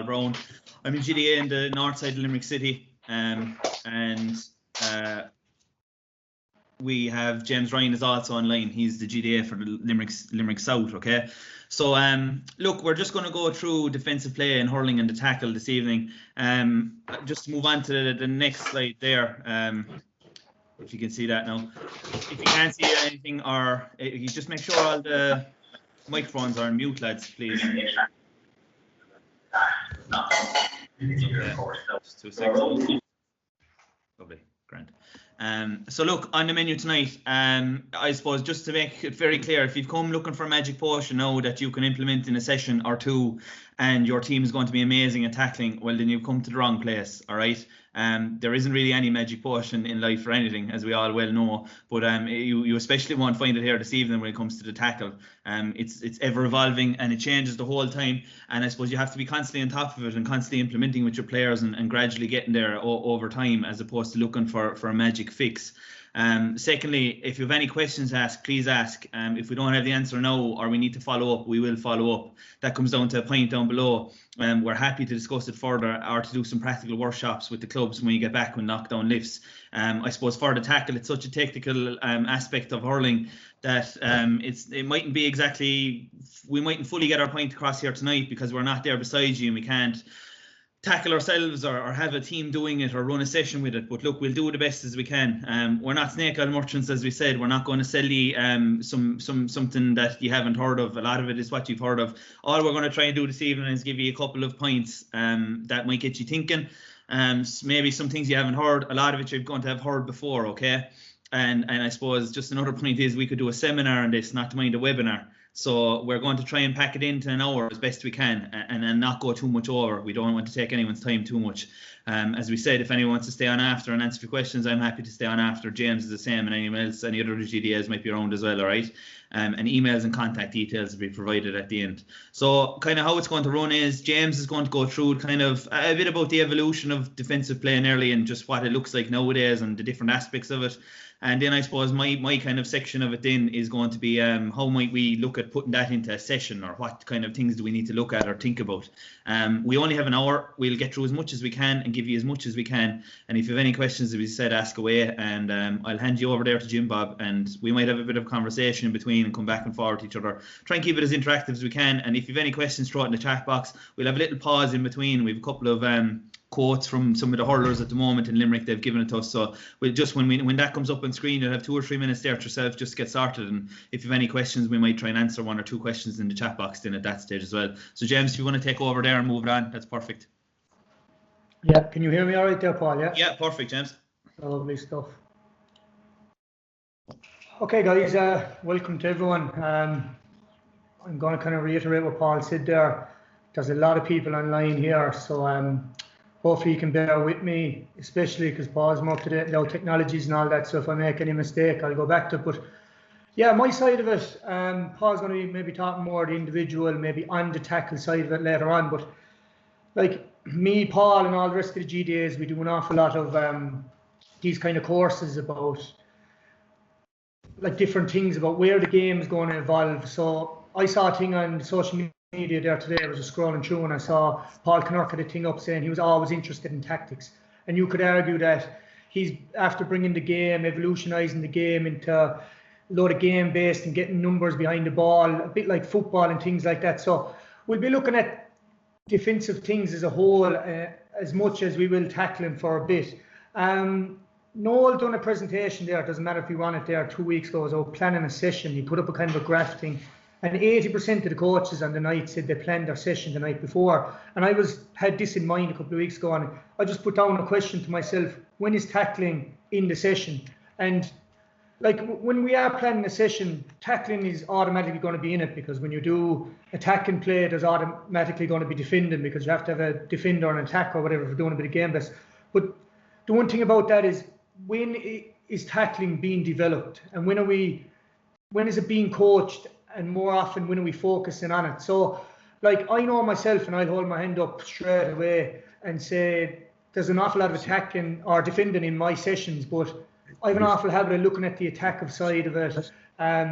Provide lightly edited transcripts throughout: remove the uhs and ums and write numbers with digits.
Brown. I'm in GDA in the north side of Limerick City, and we have James Ryan is also online. He's the GDA for the Limerick South. Okay, so look, we're just going to go through defensive play and hurling and the tackle this evening. Just to move on to the next slide there. If you can see that now. If you can't see anything, or you just make sure all the microphones are on mute, lads, please. Okay. Just 2 seconds. Lovely, grand. So look, on the menu tonight, I suppose just to make it very clear, if you've come looking for a magic potion now that you can implement in a session or two and your team is going to be amazing at tackling, well then you've come to the wrong place, all right? There isn't really any magic potion in life for anything, as we all well know, but you especially won't find it here this evening when it comes to the tackle. It's ever evolving and it changes the whole time, and I suppose you have to be constantly on top of it and constantly implementing with your players and gradually getting there over time, as opposed to looking for a magic fix. Secondly, if you have any questions to ask, please ask. If we don't have the answer now or we need to follow up, we will follow up. That comes down to a point down below. We're happy to discuss it further or to do some practical workshops with the clubs when you get back when lockdown lifts. I suppose for the tackle, it's such a technical aspect of hurling that it mightn't be exactly, we mightn't fully get our point across here tonight because we're not there beside you and we can't tackle ourselves or have a team doing it or run a session with it. But look, we'll do the best as we can. We're not snake oil merchants, as we said. We're not going to sell you something that you haven't heard of. A lot of it is what you've heard of. All we're going to try and do this evening is give you a couple of points that might get you thinking. Maybe some things you haven't heard. A lot of it you're going to have heard before, okay? And I suppose just another point is we could do a seminar on this, not to mind a webinar. So we're going to try and pack it into an hour as best we can and not go too much over. We don't want to take anyone's time too much. As we said, if anyone wants to stay on after and answer your questions, I'm happy to stay on after. James is the same, and anyone else, any other GDAs might be around as well, all right? And emails and contact details will be provided at the end. So kind of how it's going to run is James is going to go through kind of a bit about the evolution of defensive play in early and just what it looks like nowadays and the different aspects of it. And then I suppose my kind of section of it then is going to be how might we look at putting that into a session, or what kind of things do we need to look at or think about. We only have an hour. We'll get through as much as we can and give you as much as we can. And if you have any questions, as we said, ask away. And I'll hand you over there to Jim Bob, and we might have a bit of conversation in between and come back and forward to each other. Try and keep it as interactive as we can. And if you have any questions, throw it in the chat box. We'll have a little pause in between. We have a couple of quotes from some of the hurlers at the moment in Limerick. They've given it to us, so we'll just when that comes up on screen, you'll have 2 or 3 minutes there to yourself just to get started, and if you have any questions, we might try and answer 1 or 2 questions in the chat box then at that stage as well. So James, if you want to take over there and move it on, that's perfect. Yeah, can you hear me all right there, Paul? Yeah, perfect, James. Lovely stuff. Okay guys, welcome to everyone. I'm going to kind of reiterate what Paul said there. There's a lot of people online here, so hopefully you can bear with me, especially because Paul's more up to date with technologies and all that, so if I make any mistake, I'll go back to it. But yeah, my side of it, Paul's going to be maybe talking more the individual, maybe on the tackle side of it later on, but like me, Paul and all the rest of the GDAs, we do an awful lot of these kind of courses about like different things about where the game is going to evolve. So I saw a thing on social media there today. I was just scrolling through and I saw Paul Kinnock had a thing up saying he was always interested in tactics, and you could argue that he's after bringing the game, evolutionising the game into a load of game based and getting numbers behind the ball, a bit like football and things like that. So we'll be looking at defensive things as a whole as much as we will tackling for a bit. Noel done a presentation there, it doesn't matter if you run it there 2 weeks ago, so planning a session, he put up a kind of a graph thing. And 80% of the coaches on the night said they planned their session the night before. And I had this in mind a couple of weeks ago, and I just put down a question to myself: when is tackling in the session? And like when we are planning a session, tackling is automatically going to be in it, because when you do attacking play, there's automatically going to be defending, because you have to have a defender and attacker or whatever for doing a bit of game best. But the one thing about that is, when is tackling being developed, and when is it being coached? And more often, when are we focusing on it? So, like, I know myself, and I'll hold my hand up straight away and say there's an awful lot of attacking or defending in my sessions, but I have an awful habit of looking at the attacking side of it.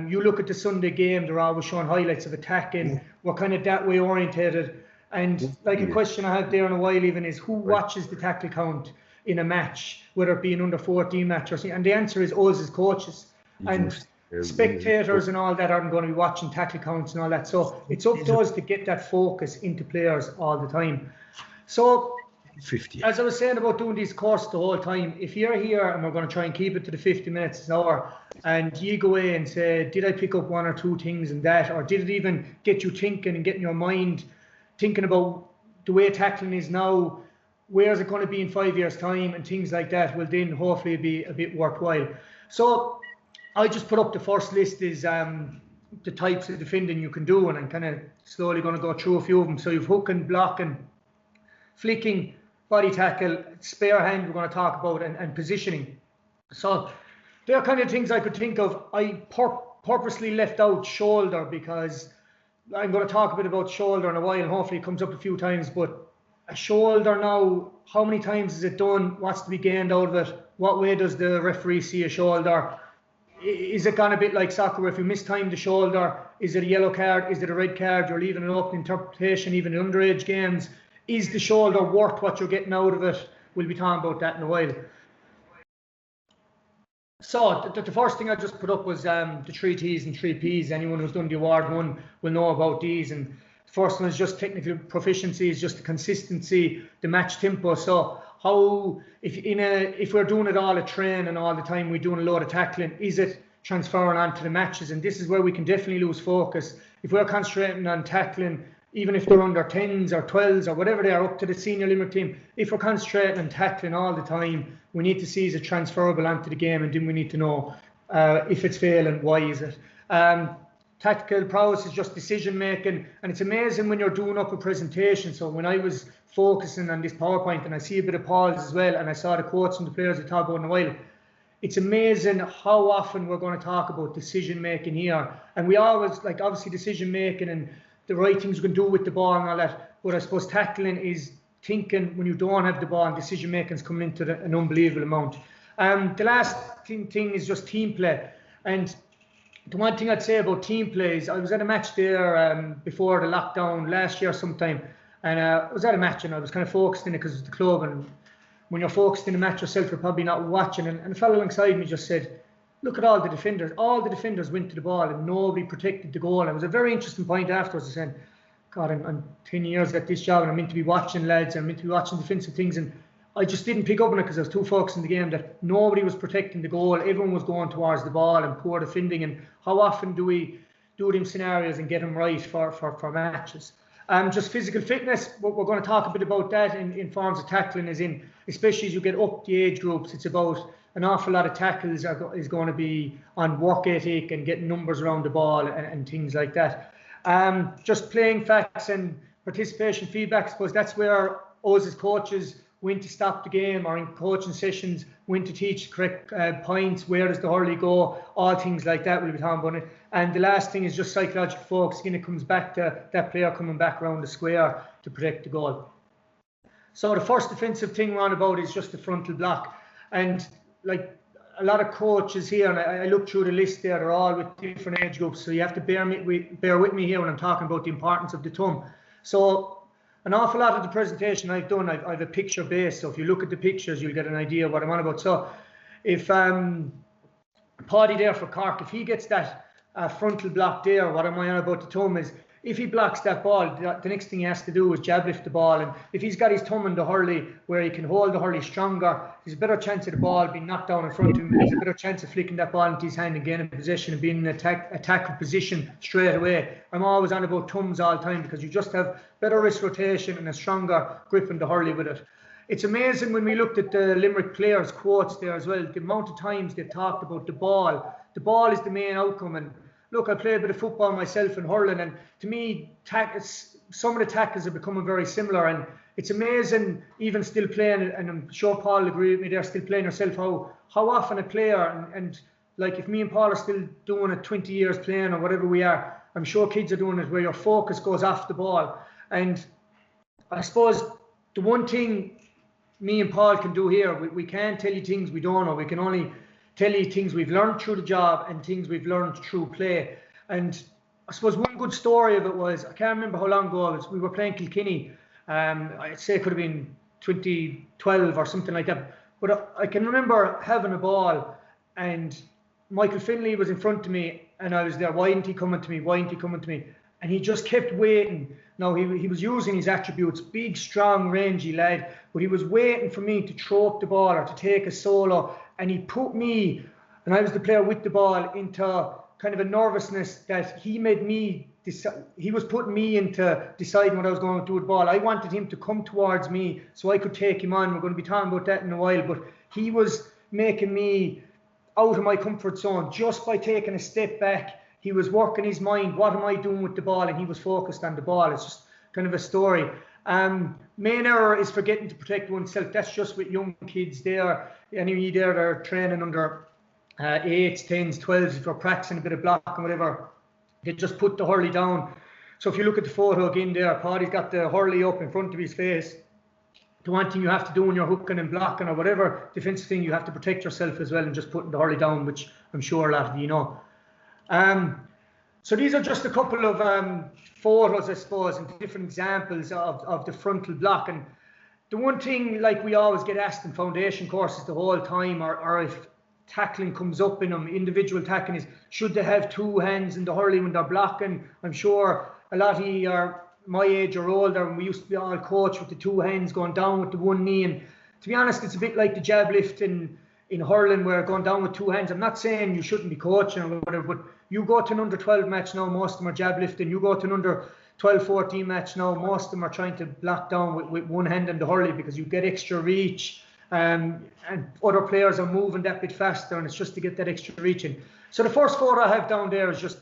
You look at the Sunday game, they're always showing highlights of attacking. We're kind of that way orientated. And like a question I have there in a while even is, who watches the tackle count in a match, whether it be an under 14 match or something? And the answer is us as coaches. And spectators and all that aren't going to be watching tackle counts and all that. So it's up to us to get that focus into players all the time. So 50. As I was saying about doing these courses the whole time, if you're here and we're going to try and keep it to the 50 minutes an hour, and you go away and say, did I pick up one or two things in that, or did it even get you thinking and getting your mind thinking about the way tackling is now, where is it going to be in 5 years' time, and things like that, well then hopefully it'll be a bit worthwhile. So I just put up the first list is the types of defending you can do, and I'm kind of slowly going to go through a few of them. So you've hooking, blocking, flicking, body tackle, spare hand we're going to talk about, and positioning. So they're kind of things I could think of. I purposely left out shoulder because I'm going to talk a bit about shoulder in a while, and hopefully it comes up a few times, but a shoulder now, how many times is it done? What's to be gained out of it? What way does the referee see a shoulder? Is it gone a bit like soccer where if you mistime the shoulder, is it a yellow card? Is it a red card? You're leaving it up to interpretation, even in underage games. Is the shoulder worth what you're getting out of it? We'll be talking about that in a while. So the first thing I just put up was the 3 T's and 3 P's. Anyone who's done the award one will know about these. And the first one is just technical proficiency, is just the consistency, the match tempo. So how, if we're doing it all at training all the time, we're doing a load of tackling, is it transferring onto the matches? And this is where we can definitely lose focus. If we're concentrating on tackling, even if they're under 10s or 12s or whatever they are, up to the senior Limerick team, if we're concentrating on tackling all the time, we need to see is it transferable onto the game, and then we need to know if it's failing, why is it. Tactical prowess is just decision making, and it's amazing when you're doing up a presentation. So when I was focusing on this PowerPoint, and I see a bit of Paul's as well, and I saw the quotes from the players I talk about in a while, it's amazing how often we're going to talk about decision making here. And we always, like, obviously decision making and the right things you can do with the ball and all that, but I suppose tackling is thinking when you don't have the ball, and decision making is coming into an unbelievable amount. The last thing is just team play. And the one thing I'd say about team play is I was at a match there before the lockdown last year sometime, and I was at a match and I was kind of focused in it because it's the club, and when you're focused in a match yourself, you're probably not watching, and a fellow alongside me just said, look at all the defenders went to the ball and nobody protected the goal. And it was a very interesting point afterwards. I said, God, I'm 10 years at this job and I'm meant to be watching lads, I'm meant to be watching defensive things, and I just didn't pick up on it because I was too focused in the game that nobody was protecting the goal. Everyone was going towards the ball and poor defending. And how often do we do them scenarios and get them right for matches? Just physical fitness, we're going to talk a bit about that in forms of tackling, as in, especially as you get up the age groups, it's about an awful lot of tackles is going to be on work ethic and getting numbers around the ball and things like that. Just playing facts and participation feedback, I suppose that's where us as coaches, when to stop the game, or in coaching sessions, when to teach correct points, where does the hurley go, all things like that we'll be talking about it. And the last thing is just psychological focus. Again, it comes back to that player coming back around the square to protect the goal. So the first defensive thing we're on about is just the frontal block. And like a lot of coaches here, and I look through the list there, they're all with different age groups, so you have to bear with me here when I'm talking about the importance of the thumb. So an awful lot of the presentation I've done, I've a picture base, so if you look at the pictures you'll get an idea of what I'm on about. So if Paddy there for Cork, if he gets that frontal block there, what am I on about the thumb is, if he blocks that ball, the next thing he has to do is jab lift the ball, and if he's got his thumb in the hurley where he can hold the hurley stronger, there's a better chance of the ball being knocked down in front of him. There's a better chance of flicking that ball into his hand and getting in possession and being in attack position straight away. I'm always on about thumbs all the time because you just have better wrist rotation and a stronger grip in the hurley with it. It's amazing when we looked at the Limerick players' quotes there as well, the amount of times they talked about the ball. The ball is the main outcome, and look, I play a bit of football myself in hurling, and to me, some of the tackles are becoming very similar, and it's amazing, even still playing, and I'm sure Paul will agree with me, they're still playing yourself, how often a player, and like if me and Paul are still doing it 20 years playing or whatever we are, I'm sure kids are doing it where your focus goes off the ball. And I suppose the one thing me and Paul can do here, we can't tell you things we don't know, we can only tell you things we've learned through the job and things we've learned through play. And I suppose one good story of it was, I can't remember how long ago it was, we were playing Kilkenny. I'd say it could have been 2012 or something like that. But I can remember having a ball and Michael Finlay was in front of me and I was there, why isn't he coming to me? Why isn't he coming to me? And he just kept waiting. Now, he was using his attributes, big, strong, rangy lad, but he was waiting for me to throw up the ball or to take a solo. And he put me, and I was the player with the ball, into kind of a nervousness that he made me, he was putting me into deciding what I was going to do with the ball. I wanted him to come towards me so I could take him on. We're going to be talking about that in a while, but he was making me out of my comfort zone just by taking a step back. He was working his mind, what am I doing with the ball? And he was focused on the ball. It's just kind of a story. Main error is forgetting to protect oneself. That's just with young kids there. Anyway, they're training under 8s, 10s, 12s, if you're practicing a bit of block and whatever, they just put the hurley down. So if you look at the photo again there, Paddy's got the hurley up in front of his face. The one thing you have to do when you're hooking and blocking or whatever defensive thing, you have to protect yourself as well and just putting the hurley down, which I'm sure a lot of you know. So these are just a couple of photos, I suppose, and different examples of the frontal block. And the one thing, like we always get asked in foundation courses the whole time, or if tackling comes up in them, individual tackling, is should they have two hands in the hurley when they're blocking? I'm sure a lot of you are my age or older, and we used to be all coached with the two hands going down with the one knee. And to be honest, it's a bit like the jab lift in hurling, where going down with two hands. I'm not saying you shouldn't be coaching or whatever, but you go to an under 12 match now, most of them are jab lifting. You go to an under 12, 14 match now, most of them are trying to block down with one hand in the hurley because you get extra reach. And other players are moving that bit faster, and it's just to get that extra reach in. So the first photo I have down there is just,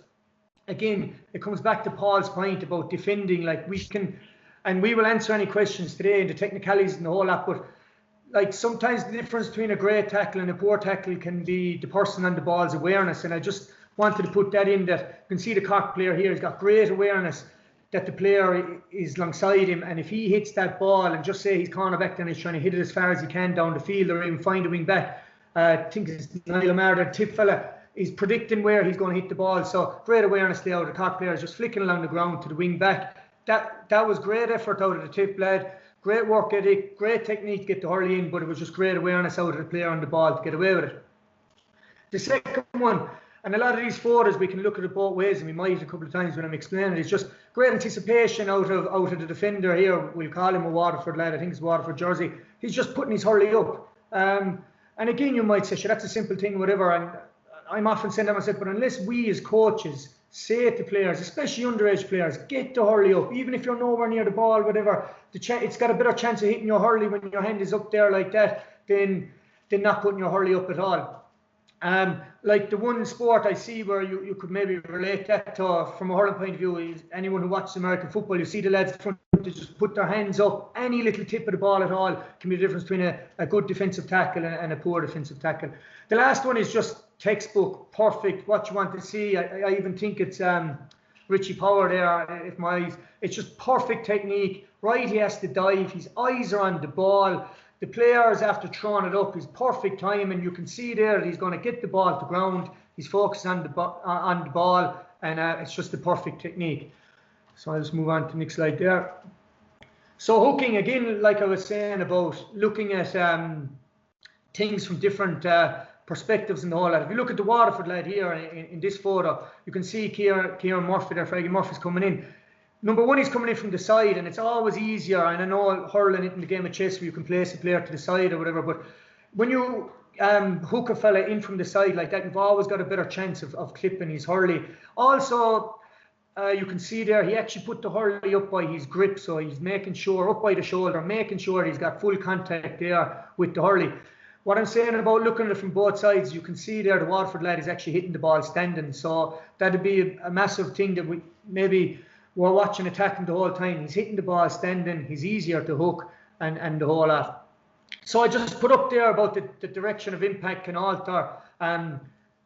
again, it comes back to Paul's point about defending. Like, we can, and we will answer any questions today and the technicalities and the whole lot, but like sometimes the difference between a great tackle and a poor tackle can be the person on the ball's awareness. And I just wanted to put that in, that you can see the Cork player here, he's got great awareness that the player is alongside him, and if he hits that ball, and just say he's cornerback, then he's trying to hit it as far as he can down the field, or even find a wing back. I think it's Niall Amar, the tip fella, is predicting where he's going to hit the ball. So great awareness there. The Cork player is just flicking along the ground to the wing back. That was great effort out of the tip lad. Great work ethic, great technique to get the hurley in, but it was just great awareness out of the player on the ball to get away with it. The second one, and a lot of these photos we can look at it both ways, and we might a couple of times when I'm explaining it, it's just great anticipation out of the defender here. We'll call him a Waterford lad, I think it's Waterford jersey. He's just putting his hurley up. And again, you might say, sure, that's a simple thing, whatever. And I'm often saying to myself, but unless we as coaches say to players, especially underage players, get the hurley up, even if you're nowhere near the ball, whatever, it's got a better chance of hitting your hurley when your hand is up there like that than not putting your hurley up at all. Like the one sport I see where you could maybe relate that to from a hurling point of view is anyone who watches American football. You see the lads front, they just put their hands up. Any little tip of the ball at all can be the difference between a good defensive tackle and a poor defensive tackle. The last one is just textbook, perfect, what you want to see. I even think it's Richie Power there. It's just perfect technique. Right, he has to dive. His eyes are on the ball. The players, after throwing it up, is perfect time, and you can see there that he's going to get the ball to ground. He's focused on the ball, and it's just the perfect technique. So I'll just move on to the next slide there. So hooking, again, like I was saying about looking at things from different perspectives and all that. If you look at the Waterford lad here in this photo, you can see Kieran Murphy there, Fergie Murphy's coming in. Number one, he's coming in from the side, and it's always easier. And I know hurling it in the game of chess where you can place a player to the side or whatever, but when you hook a fella in from the side like that, you've always got a better chance of clipping his hurley. Also, you can see there, he actually put the hurley up by his grip, so he's making sure, up by the shoulder, making sure he's got full contact there with the hurley. What I'm saying about looking at it from both sides, you can see there the Waterford lad is actually hitting the ball standing, so that'd be a massive thing that we're watching attacking the whole time. He's hitting the ball standing, he's easier to hook, and the whole lot. So I just put up there about the direction of impact can alter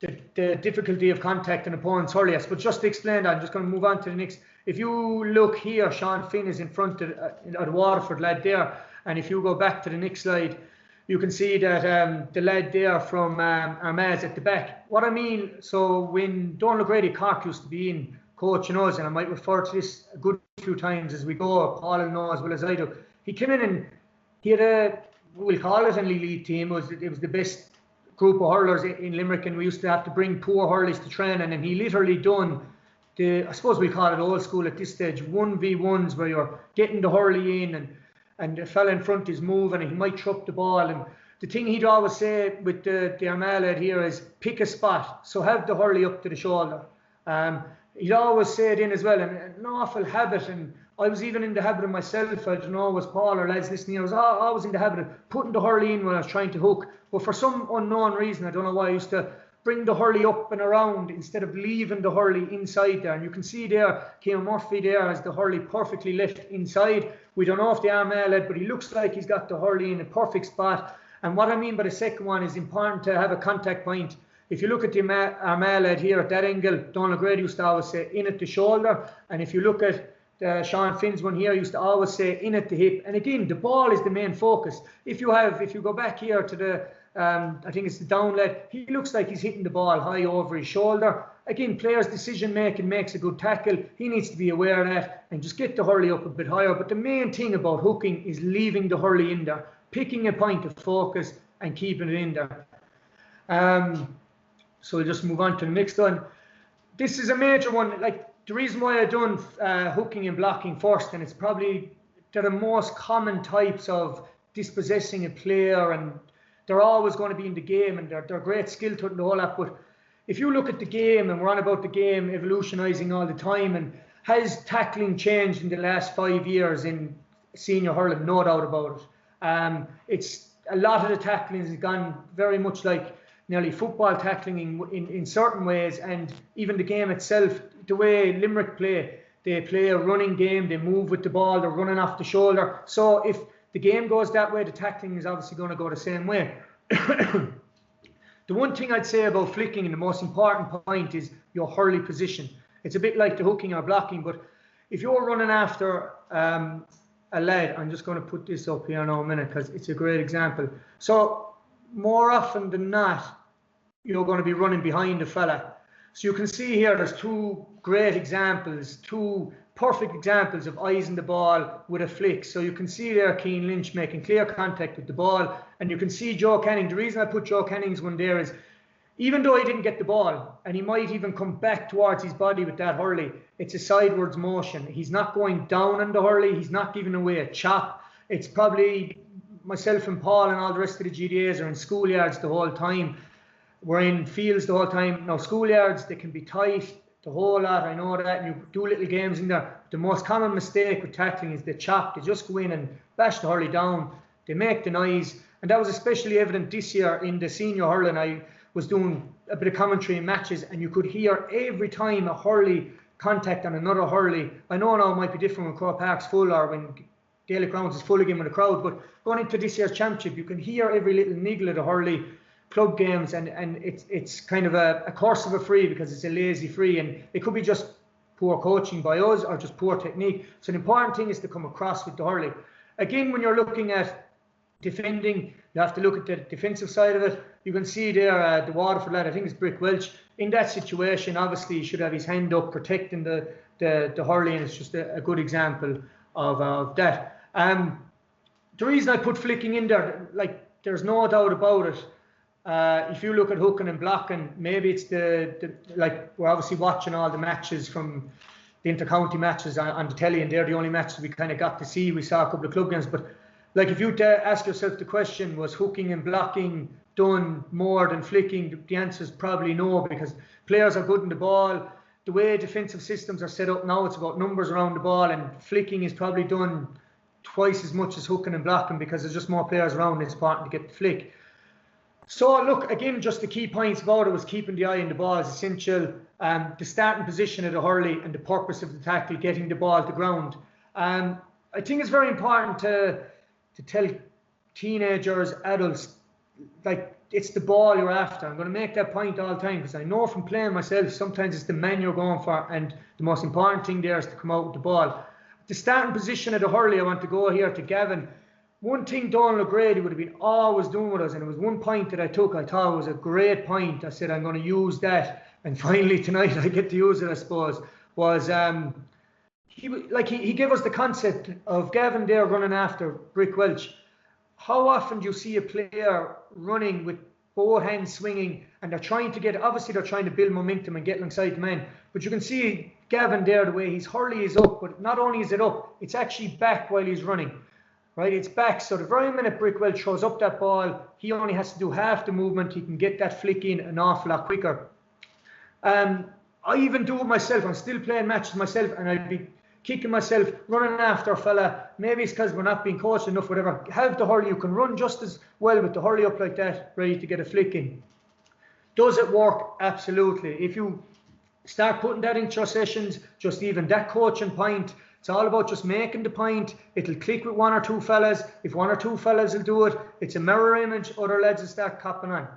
the difficulty of contact an opponent's hurley. But just to explain that, I'm just going to move on to the next. If you look here, Sean Finn is in front of the Waterford lad there, and if you go back to the next slide, you can see that the lad there from Armagh's at the back. What I mean, so when Donald O'Grady Cork used to be in coaching us, and I might refer to this a good few times as we go, Paul will know as well as I do. He came in and he had we'll call it an elite team. It was the best group of hurlers in Limerick, and we used to have to bring poor hurlers to training, and he literally done I suppose we call it old school at this stage, 1v1s where you're getting the hurley in and the fella in front is moving and he might trip the ball. And the thing he'd always say with the Armagh lad here is pick a spot, so have the hurley up to the shoulder. He'd always say it in as well, and an awful habit, and I was even in the habit of myself, I don't know, was Paul or lads listening, I was always in the habit of putting the hurley in when I was trying to hook, but for some unknown reason, I don't know why, I used to bring the hurley up and around instead of leaving the hurley inside there. And you can see there, Cian Murphy there has the hurley perfectly left inside. We don't know if the Armagh lad, but he looks like he's got the hurley in a perfect spot. And what I mean by the second one is important to have a contact point. If you look at the Armagh lad here at that angle, Donald Grady used to always say in at the shoulder. And if you look at Sean Finn's one here, used to always say in at the hip. And again, the ball is the main focus. If you go back here to the I think it's the down lad, he looks like he's hitting the ball high over his shoulder. Again, players' decision making makes a good tackle. He needs to be aware of that and just get the hurley up a bit higher. But the main thing about hooking is leaving the hurley in there, picking a point of focus and keeping it in there. So we'll just move on to the next one. This is a major one. Like the reason why I done hooking and blocking first, and it's probably they're the most common types of dispossessing a player, and they're always going to be in the game, and they're great skill to it and the whole lot. But if you look at the game, and we're on about the game evolutionising all the time, and has tackling changed in the last 5 years in senior hurling? No doubt about it. It's a lot of the tackling has gone very much like nearly football tackling in certain ways, and even the game itself, the way Limerick play, they play a running game, they move with the ball, they're running off the shoulder. So if the game goes that way, the tackling is obviously going to go the same way. The one thing I'd say about flicking, and the most important point, is your hurley position. It's a bit like the hooking or blocking, but if you're running after a lad, I'm just going to put this up here now a minute because it's a great example. So more often than not, you're going to be running behind the fella. So you can see here there's two great examples, two perfect examples of eyes in the ball with a flick. So you can see there Cian Lynch making clear contact with the ball, and you can see Joe Canning. The reason I put Joe Canning's one there is even though he didn't get the ball, and he might even come back towards his body with that hurley, it's a sidewards motion. He's not going down on the hurley, he's not giving away a chop. It's probably myself and Paul and all the rest of the GDAs are in schoolyards the whole time. We're in fields the whole time. Now schoolyards, they can be tight, the whole lot, I know that, and you do little games in there. The most common mistake with tackling is they chop. They just go in and bash the hurley down. They make the noise, and that was especially evident this year in the senior hurling. I was doing a bit of commentary in matches, and you could hear every time a hurley contact on another hurley. I know now it might be different when Croke Park's full or when Gaelic Grounds is full again with a crowd, but going into this year's championship, you can hear every little niggle of the hurley club games, and it's kind of a curse of a free because it's a lazy free, and it could be just poor coaching by us or just poor technique. So the important thing is to come across with the hurley. Again, when you're looking at defending, you have to look at the defensive side of it. You can see there the Waterford lad, I think it's Brick Welch, in that situation obviously he should have his hand up protecting the hurley, and it's just a good example of that. The reason I put flicking in there, like, there's no doubt about it. If you look at hooking and blocking, maybe it's like we're obviously watching all the matches from the inter-county matches on the telly, and they're the only matches we kind of got to see. We saw a couple of club games, but like if you ask yourself the question, was hooking and blocking done more than flicking? The answer is probably no, because players are good in the ball. The way defensive systems are set up now, it's about numbers around the ball, and flicking is probably done twice as much as hooking and blocking because there's just more players around. It's important to get the flick. So look, again, just the key points about it was keeping the eye on the ball is essential. The starting position of the hurley and the purpose of the tackle, getting the ball to ground. I think it's very important to tell teenagers, adults, like, it's the ball you're after. I'm going to make that point all the time because I know from playing myself, sometimes it's the man you're going for, and the most important thing there is to come out with the ball. The starting position of the hurley, I want to go here to Gavin. One thing Donald O'Grady would have been always doing with us, and it was one point that I took, I thought it was a great point. I said, I'm going to use that, and finally tonight I get to use it, I suppose, was he gave us the concept of Gavin there running after Brick Welch. How often do you see a player running with both hands swinging, and they're trying to build momentum and get alongside the man, but you can see Gavin there, the way his hurley is up, but not only is it up, it's actually back while he's running, right? It's back, so the very minute Brick Welch throws up that ball, he only has to do half the movement. He can get that flick in an awful lot quicker. I even do it myself. I'm still playing matches myself, and I'd be kicking myself, running after a fella. Maybe it's because we're not being coached enough, whatever. Have the hurley. You can run just as well with the hurley up like that, ready to get a flick in. Does it work? Absolutely. If you start putting that into your sessions, just even that coaching point, it's all about just making the point. It'll click with one or two fellas. If one or two fellas will do it, it's a mirror image. Other lads will start copping on.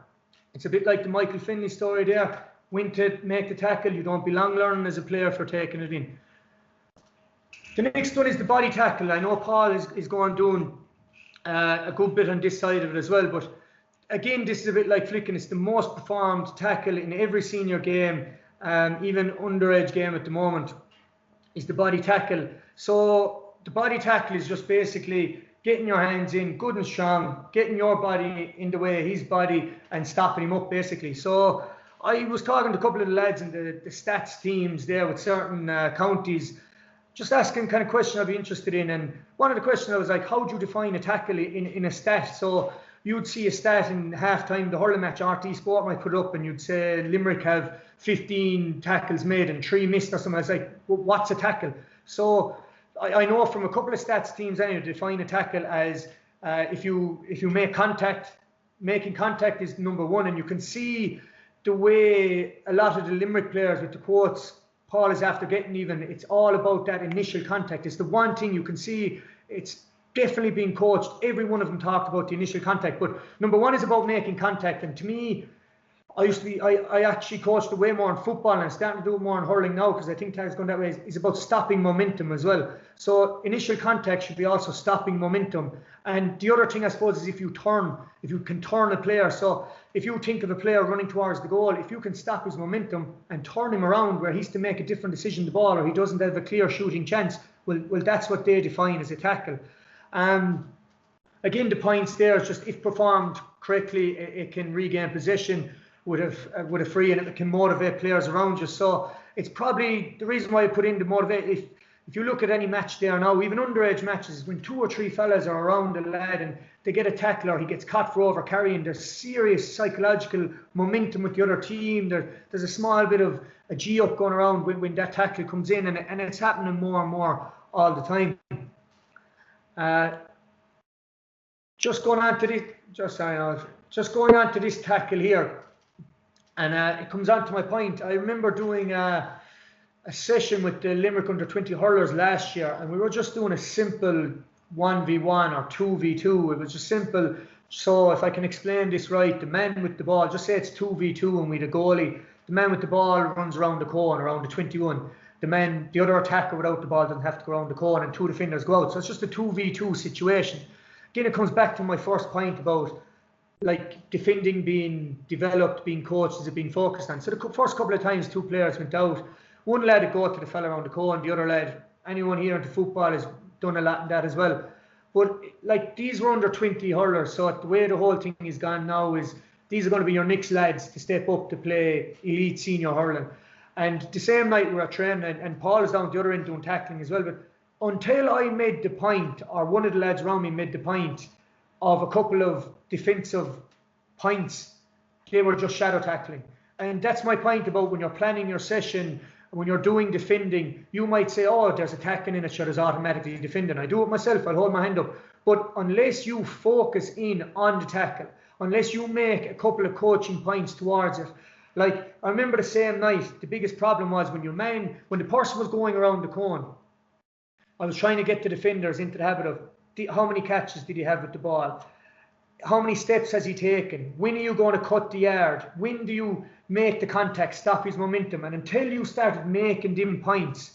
It's a bit like the Michael Finley story there. Win to make the tackle. You don't belong learning as a player for taking it in. The next one is the body tackle. I know Paul is going doing a good bit on this side of it as well, but again, this is a bit like flicking. It's the most performed tackle in every senior game, even underage game at the moment, is the body tackle. So the body tackle is just basically getting your hands in good and strong, getting your body in the way of his body and stopping him up basically. So I was talking to a couple of the lads in the stats teams there with certain counties, just asking kind of question I'd be interested in. And one of the questions I was like, how do you define a tackle in a stat? So you'd see a stat in halftime, the hurling match, RT Sport might put it up, and you'd say Limerick have 15 tackles made and 3 missed or something. I was like, well, what's a tackle? So I know from a couple of stats teams anyway, define a tackle as if you make contact. Making contact is number one, and you can see the way a lot of the Limerick players with the quotes Paul is after getting even, it's all about that initial contact. It's the one thing you can see. It's definitely being coached. Every one of them talked about the initial contact, but number one is about making contact. And to me, I actually coached way more in football, and I'm starting to do more in hurling now because I think that's going that way. It's about stopping momentum as well. So initial contact should be also stopping momentum. And the other thing, I suppose, is if you can turn a player. So if you think of a player running towards the goal, if you can stop his momentum and turn him around where he's to make a different decision the ball, or he doesn't have a clear shooting chance, well, that's what they define as a tackle. Again, the points there is just if performed correctly, it can regain possession with a free, and it can motivate players around you. So it's probably the reason why I put in the motivate. If you look at any match there now, even underage matches, when 2 or 3 fellas are around a lad and they get a tackle or he gets caught for over carrying, there's serious psychological momentum with the other team. There's a small bit of a G up going around when that tackle comes in, and it's happening more and more all the time. Just going on to this tackle here. And it comes on to my point. I remember doing a session with the Limerick under 20 hurlers last year, and we were just doing a simple 1v1 or 2v2. It was just simple. So if I can explain this right, the man with the ball, just say it's 2v2 and we the goalie. The man with the ball runs around the cone, around the 21. The other attacker without the ball doesn't have to go around the cone, and 2 defenders go out. So it's just a 2v2 situation. Again, it comes back to my first point about like defending being developed, being coached, is it being focused on. So the first couple of times 2 players went out. One lad would go to the fella around the cone, the other lad, anyone here into football has done a lot in that as well. But like these were under 20 hurlers, so the way the whole thing is gone now is these are going to be your next lads to step up to play elite senior hurling. And the same night we were training, and Paul is down the other end doing tackling as well, but until I made the point, or one of the lads around me made the point of a couple of defensive points, they were just shadow tackling. And that's my point about when you're planning your session, when you're doing defending, you might say, oh, there's a tackling in it, so there's automatically defending. I do it myself, I'll hold my hand up. But unless you focus in on the tackle, unless you make a couple of coaching points towards it, like I remember the same night, the biggest problem was when the person was going around the cone, I was trying to get the defenders into the habit of how many catches did he have with the ball? How many steps has he taken? When are you going to cut the yard? When do you make the contact, stop his momentum? And until you started making them points,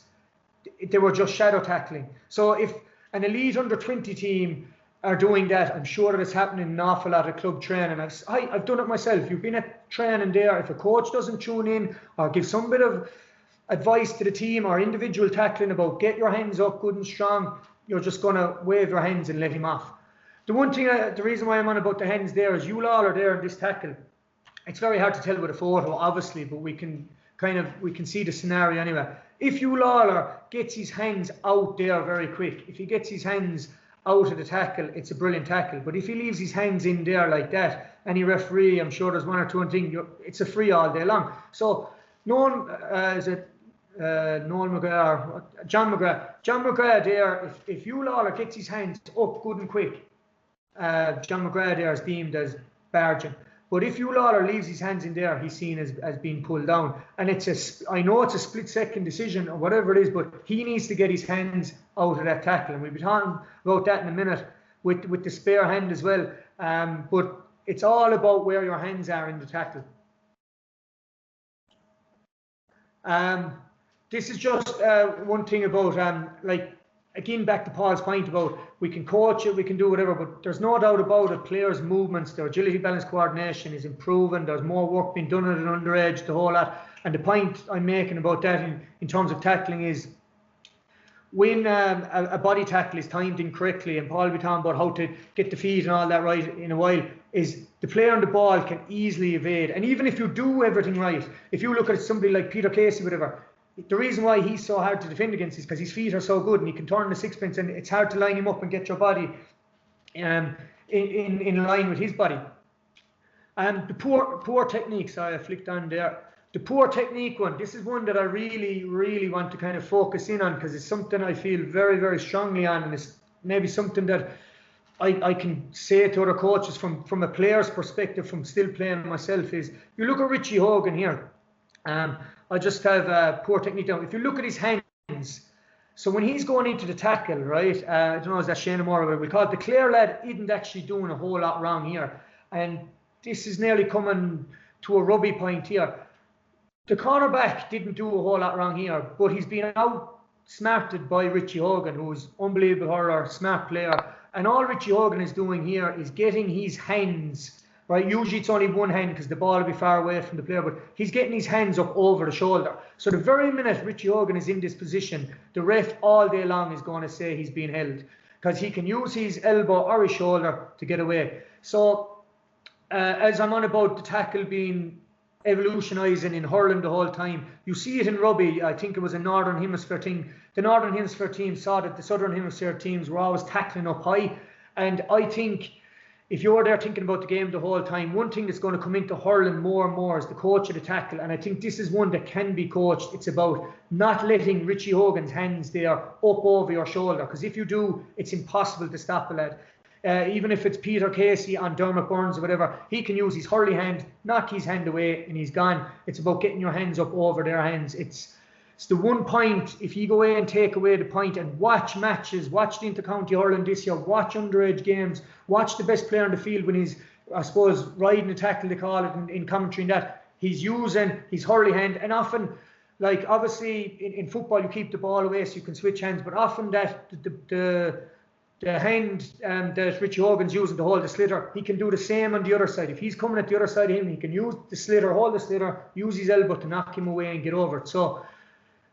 they were just shadow tackling. So if an elite under 20 team are doing that, I'm sure that it's happening in an awful lot of club training. I've done it myself. You've been at training there. If a coach doesn't tune in or give some bit of advice to the team or individual tackling about get your hands up good and strong, you're just going to wave your hands and let him off. The one thing, the reason why I'm on about the hands there is you all are there in this tackle. It's very hard to tell with a photo, obviously, but we can see the scenario anyway. If you Lawler gets his hands out there very quick, if he gets his hands out of the tackle, it's a brilliant tackle. But if he leaves his hands in there like that, any referee, I'm sure there's one or two things, it's a free all day long. So John McGrath there, if you Lawler gets his hands up good and quick, John McGrath there is deemed as barging. But if you Lawler leaves his hands in there, he's seen as being pulled down. And I know it's a split-second decision or whatever it is, but he needs to get his hands out of that tackle. And we'll be talking about that in a minute with the spare hand as well. But it's all about where your hands are in the tackle. This is just one thing about, again, back to Paul's point about we can coach it, we can do whatever, but there's no doubt about it. Players' movements, their agility, balance, coordination is improving. There's more work being done at an underage, the whole lot. And the point I'm making about that in terms of tackling is when a body tackle is timed incorrectly, and Paul will be talking about how to get the feet and all that right in a while, is the player on the ball can easily evade. And even if you do everything right, if you look at somebody like Peter Casey, whatever, the reason why he's so hard to defend against is because his feet are so good and he can turn the sixpence, and it's hard to line him up and get your body in line with his body. The poor technique, sorry, I flicked on there. The poor technique one, this is one that I really, really want to kind of focus in on because it's something I feel very, very strongly on, and it's maybe something that I can say to other coaches from a player's perspective, from still playing myself, is you look at Richie Hogan here. I just have poor technique down. If you look at his hands, so when he's going into the tackle, right, I don't know, is that Shane Moore, but we call it the Clare lad isn't actually doing a whole lot wrong here. And this is nearly coming to a rugby point here. The cornerback didn't do a whole lot wrong here, but he's been outsmarted by Richie Hogan, who's unbelievable hurler, smart player. And all Richie Hogan is doing here is getting his hands, right? Usually it's only one hand because the ball will be far away from the player, but he's getting his hands up over the shoulder. So the very minute Richie Hogan is in this position, the ref all day long is going to say he's being held because he can use his elbow or his shoulder to get away. So as I'm on about the tackle being evolutionising in hurling the whole time, you see it in rugby. I think it was a Northern Hemisphere thing. The Northern Hemisphere team saw that the Southern Hemisphere teams were always tackling up high, and I think if you're there thinking about the game the whole time, one thing that's going to come into hurling more and more is the coach of the tackle, and I think this is one that can be coached. It's about not letting Richie Hogan's hands there up over your shoulder, because if you do, it's impossible to stop a lad. Even if it's Peter Casey on Dermot Burns or whatever, he can use his hurley hand, knock his hand away, and he's gone. It's about getting your hands up over their hands. It's the one point. If you go away and take away the point and watch matches, watch the inter-county hurling this year, watch underage games, watch the best player on the field when he's, I suppose, riding the tackle, they call it in commentary, and that he's using his hurley hand. And often, like obviously in football, you keep the ball away so you can switch hands, but often that the hand that Richie Hogan's using to hold the sliotar, he can do the same on the other side. If he's coming at the other side of him, he can use the sliotar, hold the sliotar, use his elbow to knock him away and get over it. So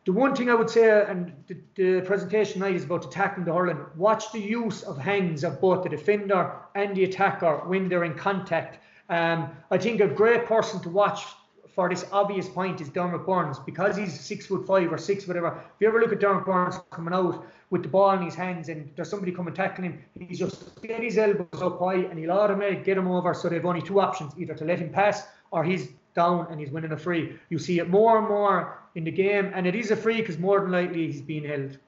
the one thing I would say, and the presentation tonight is about the tackling the hurling, watch the use of hands of both the defender and the attacker when they're in contact. I think a great person to watch for this obvious point is Dermot Burns, because he's 6'5" or 6", whatever. If you ever look at Dermot Burns coming out with the ball in his hands and there's somebody coming tackling him, he's just get his elbows up high and he'll automatically get him over. So they've only two options, either to let him pass or he's down and he's winning a free. You see it more and more in the game, and it is a free because more than likely he's being held.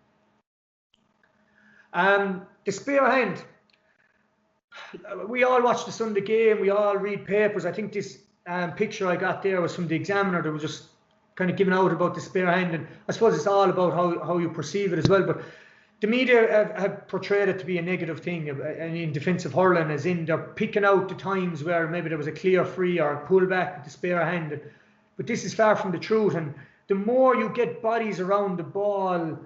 The spare hand. We all watch the Sunday game, we all read papers. I think this picture I got there was from the Examiner that was just kind of giving out about the spare hand, and I suppose it's all about how you perceive it as well. But the media have portrayed it to be a negative thing in defensive hurling, as in they're picking out the times where maybe there was a clear free or a pull back with the spare hand. But this is far from the truth, and the more you get bodies around the ball,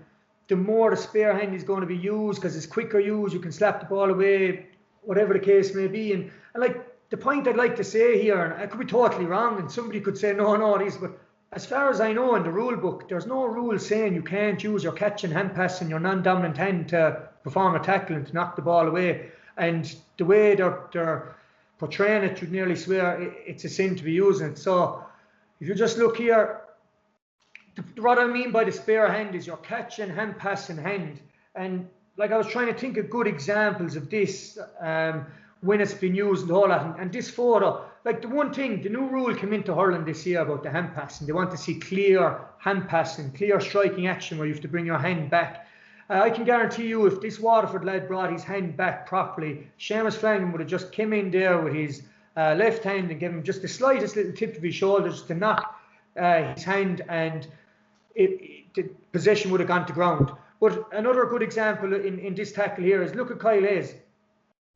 the more the spare hand is going to be used, because it's quicker used, you can slap the ball away, whatever the case may be. And like the point I'd like to say here, and I could be totally wrong, and somebody could say, no, it is, but as far as I know in the rule book, there's no rule saying you can't use your catch and hand pass and your non-dominant hand to perform a tackle and to knock the ball away. And the way they're portraying it, you'd nearly swear it's a sin to be using it. So if you just look here, what I mean by the spare hand is your catch and hand pass in hand. And like I was trying to think of good examples of this when it's been used and all that. And this photo, like the one thing, the new rule came into hurling this year about the hand passing. They want to see clear hand passing, clear striking action where you have to bring your hand back. I can guarantee you if this Waterford lad brought his hand back properly, Seamus Flanagan would have just come in there with his left hand and given him just the slightest little tip of his shoulder just to knock his hand, and the possession would have gone to ground. But another good example in this tackle here is look at Kyle Hayes.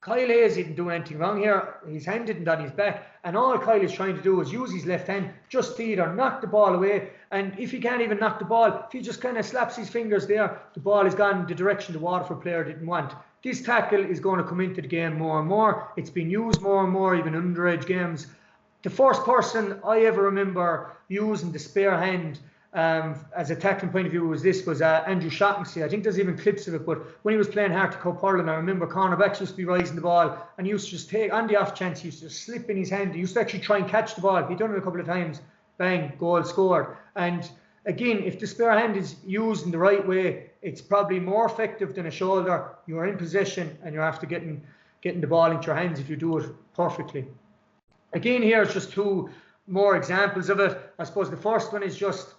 Kyle Hayes didn't do anything wrong here. His hand didn't on his back, and all Kyle is trying to do is use his left hand just to either knock the ball away, and if he can't even knock the ball, if he just kind of slaps his fingers there, the ball has gone in the direction the Waterford player didn't want. This tackle is going to come into the game more and more. It's been used more and more, even in underage games. The first person I ever remember using the spare hand as a tackling point of view was Andrew Shaughnessy. I think there's even clips of it, but when he was playing Harty Cup hurling, I remember cornerbacks used to be rising the ball, and he used to just take, on the off chance, he used to just slip in his hand. He used to actually try and catch the ball. He'd done it a couple of times. Bang, goal scored. And again, if the spare hand is used in the right way, it's probably more effective than a shoulder. You're in possession and you're after getting the ball into your hands if you do it perfectly. Again, here's just two more examples of it. I suppose the first one is just,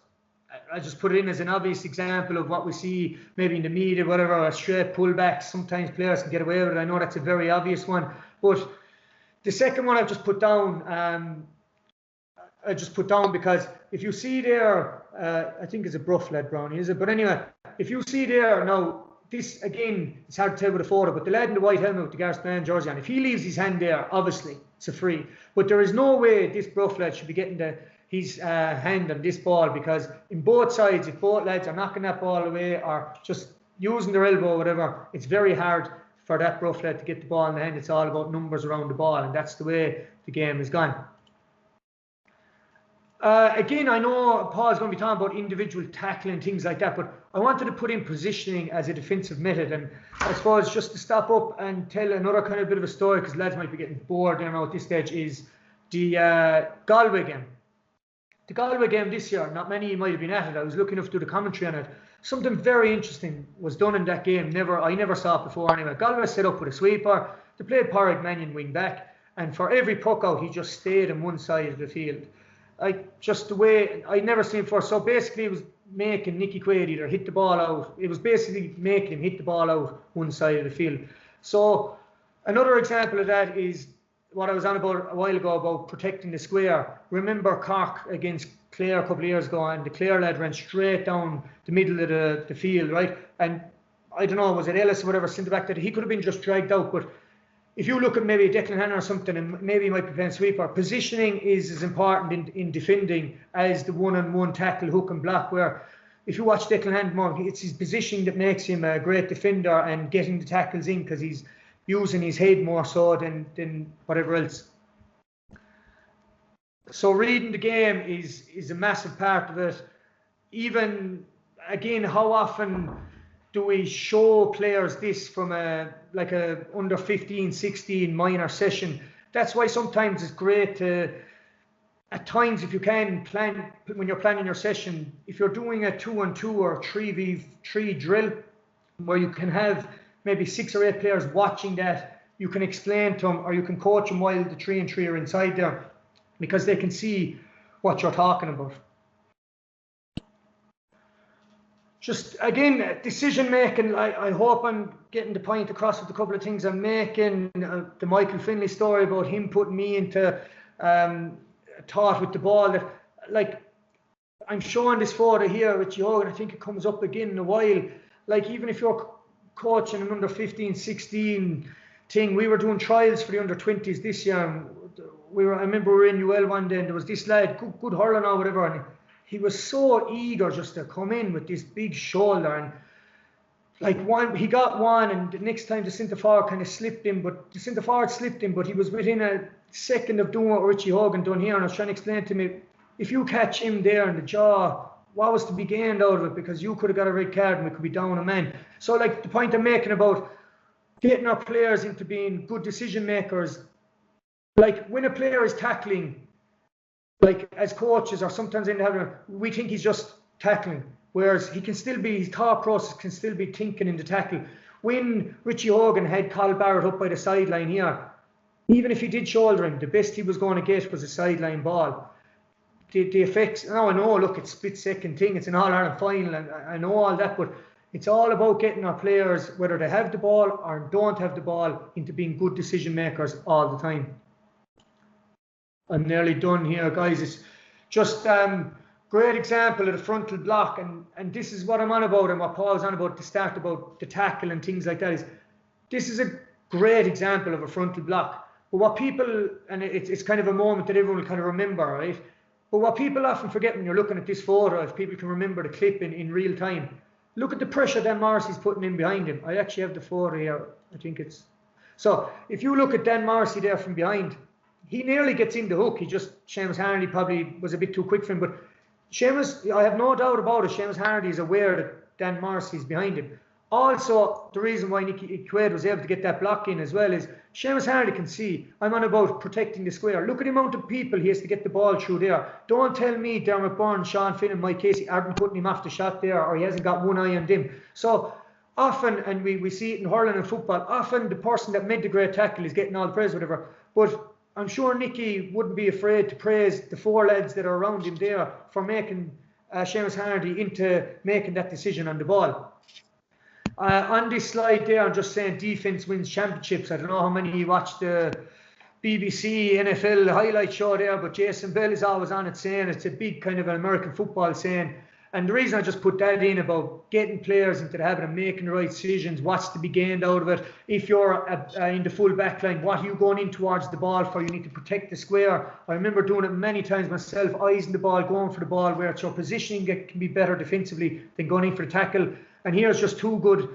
I just put it in as an obvious example of what we see maybe in the media, whatever, a straight pullback. Sometimes players can get away with it. I know that's a very obvious one. But the second one I've just put down, because if you see there, I think it's a Bruff lad, Brownie, is it? But anyway, if you see there, now, this, again, it's hard to tell with a photo, but the lad in the white helmet with the Gareth Band jersey on, if he leaves his hand there, obviously, it's a free. But there is no way this Bruff lad should be getting his hand on this ball, because in both sides, if both lads are knocking that ball away or just using their elbow or whatever, it's very hard for that Bruff lad to get the ball in the hand. It's all about numbers around the ball, and that's the way the game has gone. Again, I know Paul's going to be talking about individual tackling and things like that, but I wanted to put in positioning as a defensive method, and I suppose just to stop up and tell another kind of bit of a story, because lads might be getting bored now at this stage, is the Galway game. The Galway game this year, not many might have been at it. I was looking up through the commentary on it. Something very interesting was done in that game. I never saw it before anyway. Galway set up with a sweeper. They played Pádraig Mannion wing back, and for every puck out, he just stayed on one side of the field. Just the way I'd never seen before. So basically, it was making Nicky Quaid either hit the ball out. It was basically making him hit the ball out one side of the field. So another example of that is what I was on about a while ago about protecting the square. Remember Cork against Clare a couple of years ago, and the Clare lad ran straight down the middle of the field, right? And I don't know, was it Ellis or whatever, centre back, that he could have been just dragged out, but if you look at maybe Declan Hannon or something, and maybe he might be playing sweeper, positioning is as important in defending as the one-on-one tackle, hook and block, where if you watch Declan Hannon more, it's his positioning that makes him a great defender and getting the tackles in, because he's using his head more so than whatever else. So reading the game is a massive part of it. Even, again, how often do we show players this from a under 15, 16 minor session? That's why sometimes it's great to, at times, if you can plan, when you're planning your session, if you're doing a 2-on-2 or 3v3 drill, where you can have maybe 6 or 8 players watching that, you can explain to them, or you can coach them while the 3-on-3 are inside there, because they can see what you're talking about. Just, again, decision making, I hope I'm getting the point across with a couple of things I'm making. The Michael Finlay story about him putting me into thought with the ball. That, like, I'm showing this photo here with Johan, I think it comes up again in a while. Like, even if you're coaching an under 15, 16 thing, we were doing trials for the under 20s this year. And I remember we were in UL one day, and there was this lad, good hurling or whatever, and he was so eager just to come in with this big shoulder, and like he got one, and the next time the centre forward kind of slipped him, but he was within a second of doing what Richie Hogan done here, and I was trying to explain to him if you catch him there in the jaw, what was to be gained out of it? Because you could have got a red card and we could be down a man. So like the point I'm making about getting our players into being good decision makers, like when a player is tackling, like as coaches or sometimes in the we think he's just tackling, whereas he can still be, his thought process can still be thinking in the tackle. When Richie Hogan had Carl Barrett up by the sideline here, even if he did shoulder him, the best he was going to get was a sideline ball. The effects, now I know, look, it's a split second thing, it's an All-Ireland final, and I know all that, but it's all about getting our players, whether they have the ball or don't have the ball, into being good decision makers all the time. I'm nearly done here, guys. It's just great example of the frontal block, and this is what I'm on about, and what Paul's on about at the start about the tackle and things like that. Is this is a great example of a frontal block. But what people, and it's kind of a moment that everyone will kind of remember, right? But what people often forget when you're looking at this photo, if people can remember the clip in real time, look at the pressure Dan Morrissey's putting in behind him. I actually have the photo here. I think it's... So if you look at Dan Morrissey there from behind, he nearly gets in the hook. Seamus Harnedy probably was a bit too quick for him, but Seamus, I have no doubt about it, Seamus Harnedy is aware that Dan Morrissey's behind him. Also, the reason why Nicky Quaid was able to get that block in as well is Seamus Harnedy can see, I'm on about protecting the square. Look at the amount of people he has to get the ball through there. Don't tell me Dermot Byrne, Sean Finn and Mike Casey aren't putting him off the shot there, or he hasn't got one eye on them. So often, and we see it in hurling and football, often the person that made the great tackle is getting all the praise, whatever. But I'm sure Nicky wouldn't be afraid to praise the four lads that are around him there for making Seamus Harnedy into making that decision on the ball. On this slide there, I'm just saying defense wins championships. I don't know how many of you watch the BBC NFL highlight show there, but Jason Bell is always on it saying it's a big kind of an American football saying. And the reason I just put that in about getting players into the habit of making the right decisions, what's to be gained out of it. If you're in the full back line, what are you going in towards the ball for? You need to protect the square. I remember doing it many times myself, eyeing the ball, going for the ball, where it's your positioning that can be better defensively than going in for the tackle. And here's just two good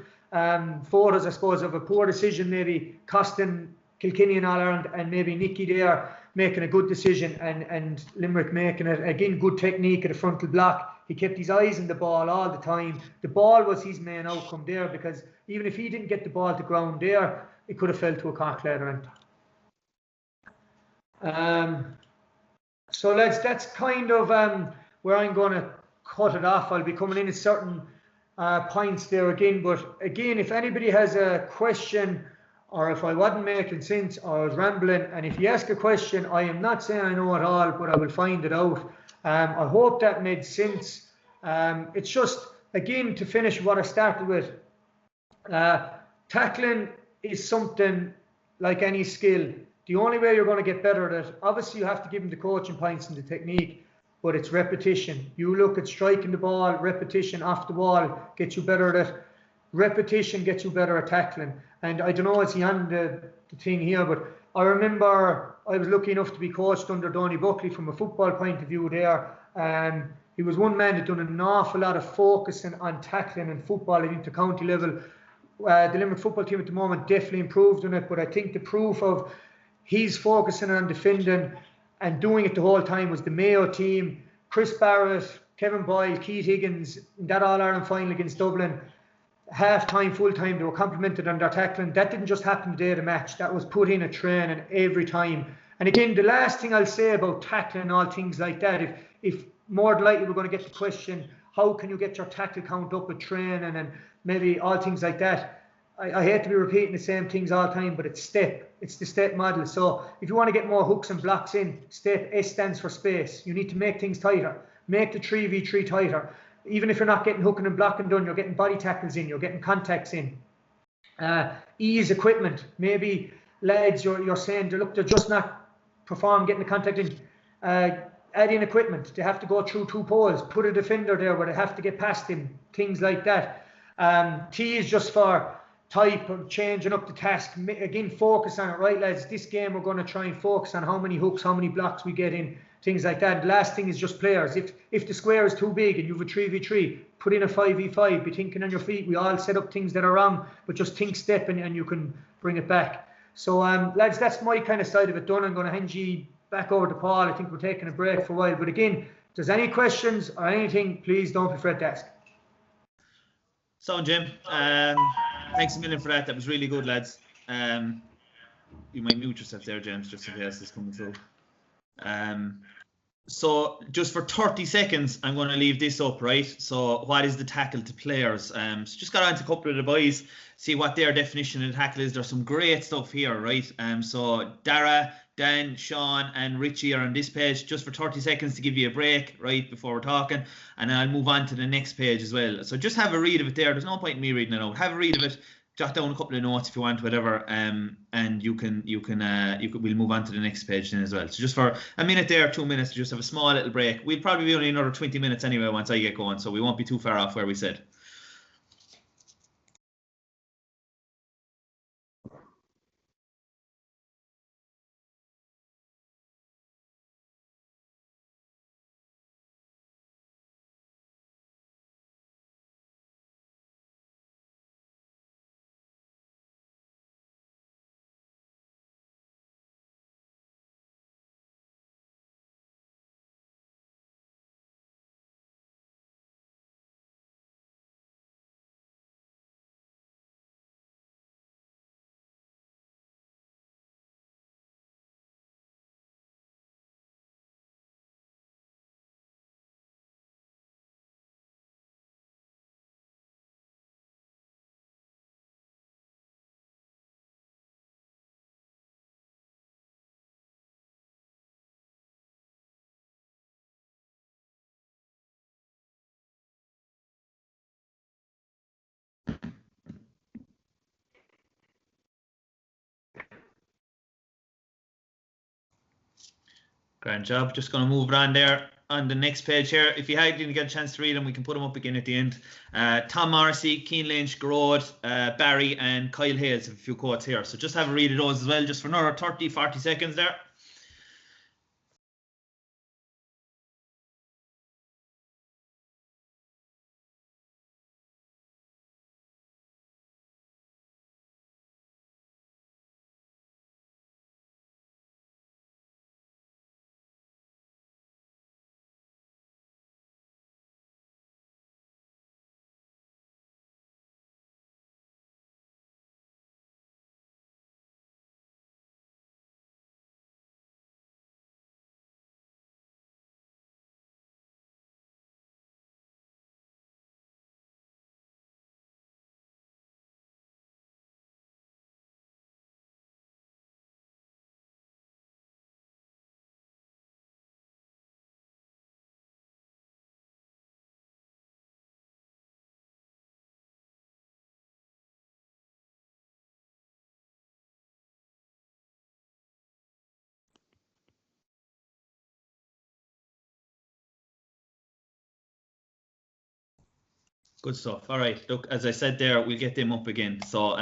photos, I suppose, of a poor decision, maybe costing Kilkenny and All-Ireland, and maybe Nicky there making a good decision and Limerick making it. Again, good technique at the frontal block. He kept his eyes on the ball all the time. The ball was his main outcome there, because even if he didn't get the ball to ground there, it could have fell to a cork later on. So lads, that's kind of where I'm going to cut it off. I'll be coming in at certain points there again. But again, if anybody has a question, or if I wasn't making sense or I was rambling, and if you ask a question, I am not saying I know it all, but I will find it out. I hope that made sense. It's just, again, to finish what I started with, tackling is something like any skill. The only way you're going to get better at it, obviously you have to give them the coaching points and the technique, but it's repetition. You look at striking the ball, repetition off the wall gets you better at it. Repetition gets you better at tackling. And I don't know, is he on the thing here, but I remember I was lucky enough to be coached under Donny Buckley from a football point of view there. He was one man that done an awful lot of focusing on tackling and football at inter-county level. The Limerick football team at the moment definitely improved on it, but I think the proof of he's focusing on defending and doing it the whole time was the Mayo team. Chris Barrett, Kevin Boyle, Keith Higgins, in that All-Ireland final against Dublin, half-time, full-time, they were complimented on their tackling. That didn't just happen the day of the match. That was put in a training every time. And again, the last thing I'll say about tackling and all things like that, if more than likely we're going to get the question, how can you get your tackle count up with training and maybe all things like that? I hate to be repeating the same things all the time, but it's step. It's the step model. So if you want to get more hooks and blocks in, step S stands for space. You need to make things tighter. Make the 3v3 tighter. Even if you're not getting hooking and blocking done, you're getting body tackles in, you're getting contacts in. Ease equipment. Maybe lads, you're saying, look, they're just not performing getting the contact in. Add in equipment. They have to go through two poles. Put a defender there where they have to get past him. Things like that. T is just for type of changing up the task. Again, focus on it, right, lads? This game we're going to try and focus on how many hooks, how many blocks we get in, things like that. The last thing is just players. If the square is too big and you have a 3v3, put in a 5v5. Be thinking on your feet. We all set up things that are wrong, but just think step and you can bring it back. So, lads, that's my kind of side of it done. I'm going to hand you back over to Paul. I think we're taking a break for a while. But again, if there's any questions or anything, please don't be afraid to ask. So, Jim, thanks a million for that. That was really good, lads. You might mute yourself there, James, just in case this is coming through. So just for 30 seconds, I'm going to leave this up, right? So what is the tackle to players? So just got on to a couple of the boys, see what their definition of the tackle is. There's some great stuff here, right? So Dara, Dan, Sean and Richie are on this page just for 30 seconds to give you a break, right, before we're talking. And then I'll move on to the next page as well. So just have a read of it there. There's no point in me reading it out. Have a read of it. Jot down a couple of notes if you want, whatever, and we'll move on to the next page then as well. So just for a minute there, 2 minutes, just have a small little break. We'll probably be only another 20 minutes anyway once I get going, so we won't be too far off where we said. Grand job. Just going to move it on there on the next page here. If you didn't get a chance to read them, we can put them up again at the end. Tom Morrissey, Keane Lynch, Garrod, Barry and Kyle Hales have a few quotes here. So just have a read of those as well, just for another 30-40 seconds there. Good stuff. All right. Look, as I said there, we'll get them up again. So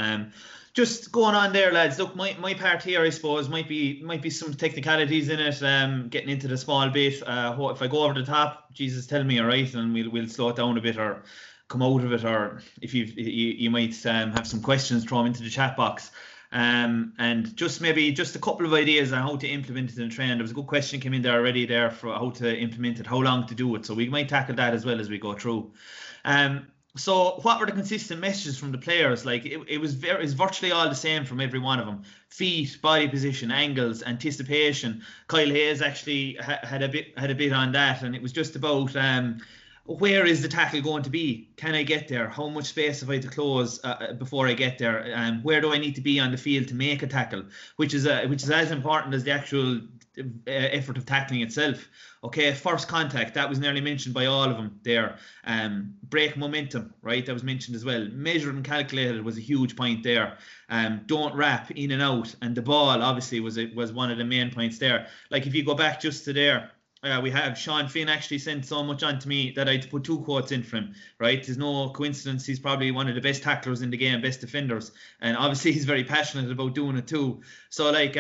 just going on there, lads. Look, my part here, I suppose, might be some technicalities in it. Getting into the small bit. If I go over the top, Jesus, tell me, all right, and we'll slow it down a bit or come out of it, or if you might have some questions, throw them into the chat box. And just a couple of ideas on how to implement it in the training. There was a good question came in there already there for how to implement it, how long to do it. So we might tackle that as well as we go through. So what were the consistent messages from the players? Like it was virtually all the same from every one of them. Feet, body position, angles, anticipation. Kyle Hayes actually had a bit on that, and it was just about where is the tackle going to be? Can I get there? How much space have I to close before I get there? Where do I need to be on the field to make a tackle? Which is as important as the actual effort of tackling itself. Okay, first contact, that was nearly mentioned by all of them there. Break momentum, right, that was mentioned as well. Measured and calculated was a huge point there. Don't wrap in and out, and the ball obviously was one of the main points there. Like if you go back just to there, we have Sean Finn actually sent so much on to me that I had to put 2 quotes in for him, right? There's no coincidence. He's probably one of the best tacklers in the game, best defenders. And obviously he's very passionate about doing it too. So like,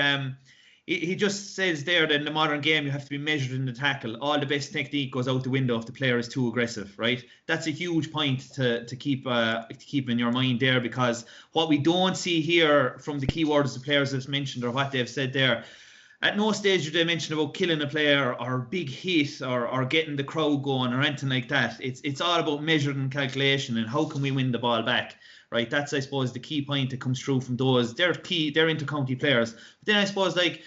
he just says there that in the modern game, you have to be measured in the tackle. All the best technique goes out the window if the player is too aggressive, right? That's a huge point to keep in your mind there, because what we don't see here from the keywords the players have mentioned or what they've said there, At no stage did they mention about killing a player or big hit or getting the crowd going or anything like that. It's all about measuring calculation and how can we win the ball back, right? That's, I suppose, the key point that comes through from those. They're inter-county players. But then I suppose, like,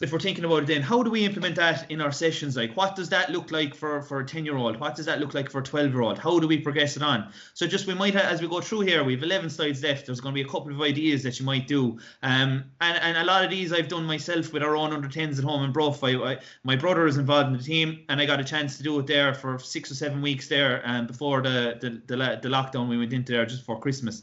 if we're thinking about it then, how do we implement that in our sessions? Like, what does that look like for a 10-year-old? What does that look like for a 12-year-old? How do we progress it on? So just we might, as we go through here, we have 11 slides left. There's going to be a couple of ideas that you might do. And a lot of these I've done myself with our own under-10s at home in Bruff. My brother is involved in the team, and I got a chance to do it there for 6 or 7 weeks there before the lockdown. We went into there just before Christmas.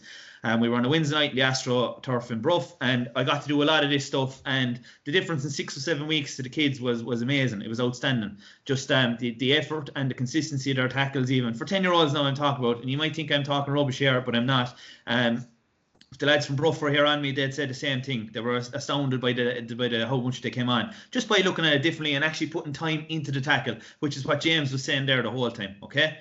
We were on a Wednesday night in the Astro Turf in Bruff, and I got to do a lot of this stuff. And the difference in 6 or 7 weeks to the kids was amazing. It was outstanding. Just the effort and the consistency of their tackles, even for 10-year-olds now I'm talking about. And you might think I'm talking rubbish here, but I'm not. If the lads from Bruff were here on me, they'd say the same thing. They were astounded by the how much they came on, just by looking at it differently and actually putting time into the tackle, which is what James was saying there the whole time. Okay.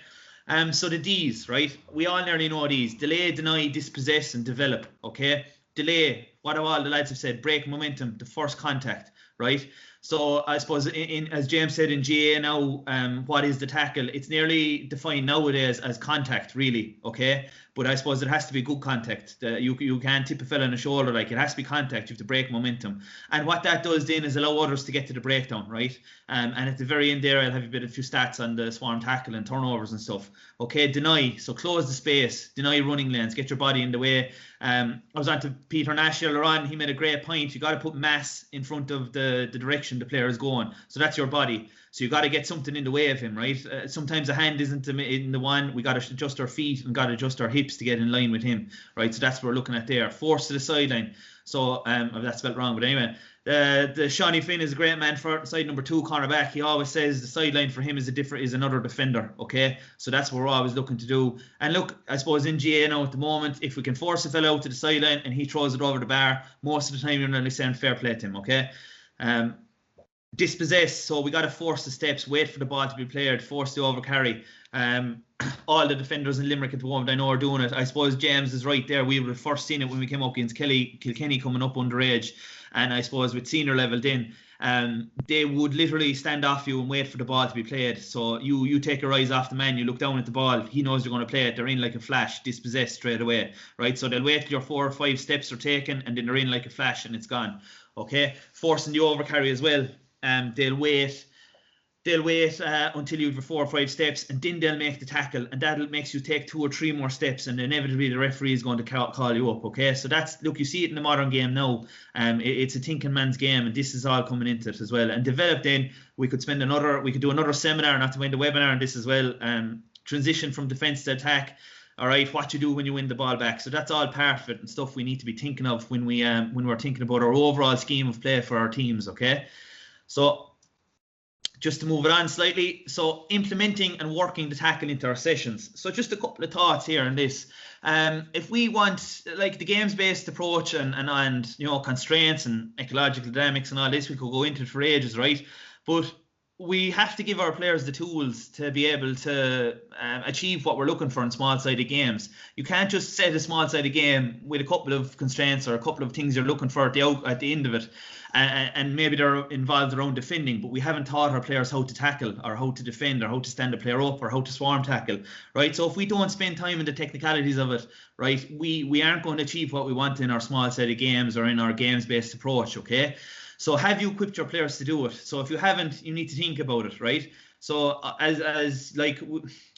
So the D's, right? We all nearly know these: delay, deny, dispossess, and develop. Okay, delay. What all the lads have said: break momentum, the first contact, right? So I suppose as James said in GAA now, what is the tackle? It's nearly defined nowadays as contact, really. Okay, but I suppose it has to be good contact. You can't tip a fella on the shoulder. Like, it has to be contact. You have to break momentum. And what that does then is allow others to get to the breakdown, right? And at the very end there, I'll have a few stats on the swarm tackle and turnovers and stuff. Okay, deny. So close the space. Deny running lanes. Get your body in the way. I was on to Peter Nash earlier on. He made a great point. You got to put mass in front of the direction the player is going. So that's your body. So you got to get something in the way of him, right? Sometimes a hand isn't in the one. We got to adjust our feet and got to adjust our hips to get in line with him, right? So that's what we're looking at there. Force to the sideline. So that's spelled wrong, but anyway, the Shawnee Finn is a great man for side number 2 cornerback. He always says the sideline for him is another defender. Okay, so that's what we're always looking to do. And look, I suppose in GA now at the moment, if we can force a fellow out to the sideline and he throws it over the bar, most of the time you're nearly saying fair play to him. Okay. Dispossess, so we got to force the steps, wait for the ball to be played, force the overcarry. All the defenders in Limerick at the moment I know are doing it. I suppose James is right there. We would have first seen it when we came up against Kilkenny coming up underage, and I suppose with senior level then they would literally stand off you and wait for the ball to be played. So you take your eyes off the man, you look down at the ball, he knows you're going to play it, they're in like a flash, dispossess straight away, right? So they'll wait till your 4 or 5 steps are taken and then they're in like a flash and it's gone. Okay, forcing the overcarry as well. They'll wait until you have 4 or 5 steps, and then they'll make the tackle, and that makes you take 2 or 3 more steps, and inevitably the referee is going to call you up. Okay, so that's, look, you see it in the modern game now. It's a thinking man's game, and this is all coming into it as well. And develop, then we could do another seminar, not to mind the webinar on this as well. Transition from defence to attack. All right, what you do when you win the ball back. So that's all part of it and stuff we need to be thinking of when we're thinking about our overall scheme of play for our teams. Okay. So just to move it on slightly, so implementing and working the tackle into our sessions. So just a couple of thoughts here on this. If we want, like, the games-based approach and constraints and ecological dynamics and all this, we could go into it for ages, right? But we have to give our players the tools to be able to achieve what we're looking for in small-sided games. You can't just set a small-sided game with a couple of constraints or a couple of things you're looking for at the end of it, and maybe they're involved around defending, but we haven't taught our players how to tackle or how to defend or how to stand a player up or how to swarm tackle, right? So if we don't spend time in the technicalities of it, right, we aren't going to achieve what we want in our small-sided games or in our games-based approach, okay? So have you equipped your players to do it? So if you haven't, you need to think about it, right? So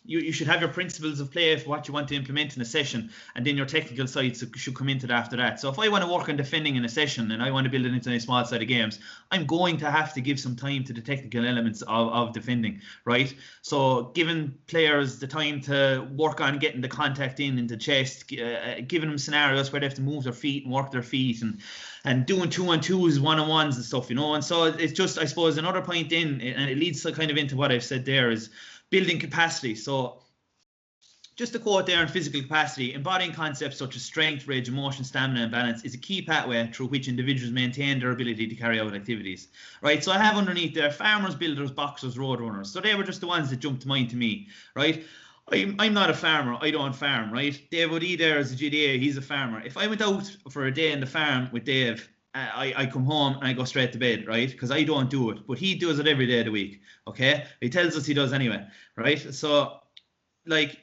you should have your principles of play for what you want to implement in a session, and then your technical side should come into it after that. So if I want to work on defending in a session and I want to build it into a small side of games, I'm going to have to give some time to the technical elements of defending, right? So giving players the time to work on getting the contact in the chest, giving them scenarios where they have to move their feet and work their feet, and doing 2-on-2s, 1-on-1s and stuff, And so it's just, I suppose, another point in, and it leads kind of into what I've said there, is building capacity. So just a quote there on physical capacity: embodying concepts such as strength, range of motion, stamina and balance is a key pathway through which individuals maintain their ability to carry out activities, right? So I have underneath there farmers, builders, boxers, road runners. So they were just the ones that jumped to mind to me, right? I'm not a farmer. I don't farm, right? Dave O'Dea there is a GDA. He's a farmer. If I went out for a day in the farm with Dave, I come home and I go straight to bed, right? Because I don't do it, but he does it every day of the week. Okay, he tells us he does anyway, right? So I'm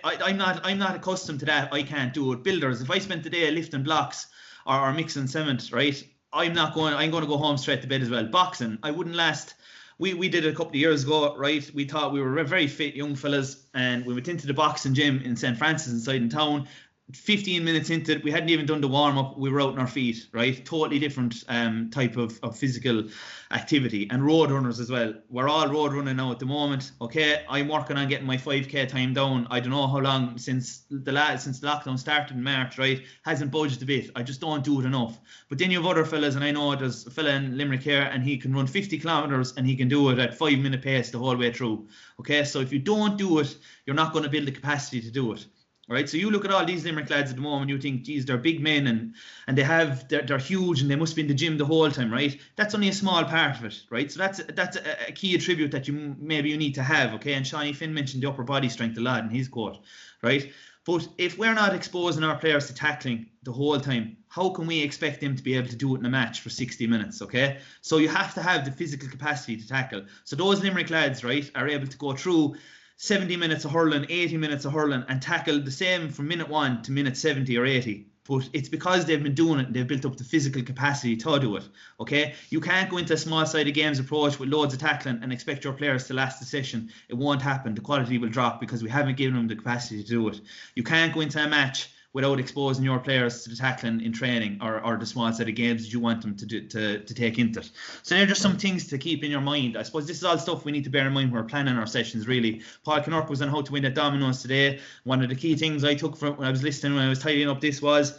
not accustomed to that. I can't do it. Builders, if I spent the day lifting blocks or mixing cement, right? I'm going to go home straight to bed as well. Boxing, I wouldn't last. We did it a couple of years ago, right? We thought we were very fit young fellas, and we went into the boxing gym in St. Francis inside in town. 15 minutes into it, we hadn't even done the warm-up, we were out on our feet, right? Totally different type of physical activity. And road runners as well. We're all road running now at the moment. Okay, I'm working on getting my 5k time down. I don't know how long since the lockdown started in March, right? Hasn't budged a bit. I just don't do it enough. But then you have other fellas, and I know there's a fella in Limerick here, and he can run 50 kilometres and he can do it at 5-minute pace the whole way through. Okay, so if you don't do it, you're not going to build the capacity to do it. Right, so you look at all these Limerick lads at the moment, you think, geez, they're big men and they're huge and they must be in the gym the whole time, right? That's only a small part of it, right? So that's a key attribute that you need to have, okay? And Shawnee Finn mentioned the upper body strength a lot in his quote, right? But if we're not exposing our players to tackling the whole time, how can we expect them to be able to do it in a match for 60 minutes, okay? So you have to have the physical capacity to tackle. So those Limerick lads, right, are able to go through 70 minutes of hurling, 80 minutes of hurling, and tackle the same from minute 1 to minute 70 or 80. But it's because they've been doing it and they've built up the physical capacity to do it. Okay? You can't go into a small-sided games approach with loads of tackling and expect your players to last the session. It won't happen. The quality will drop because we haven't given them the capacity to do it. You can't go into a match without exposing your players to the tackling in training or the small set of games that you want them to take into it. So they're just some things to keep in your mind. I suppose this is all stuff we need to bear in mind when we're planning our sessions, really. Paul Kinnork was on how to win at dominoes today. One of the key things I took from when I was listening, when I was tidying up this was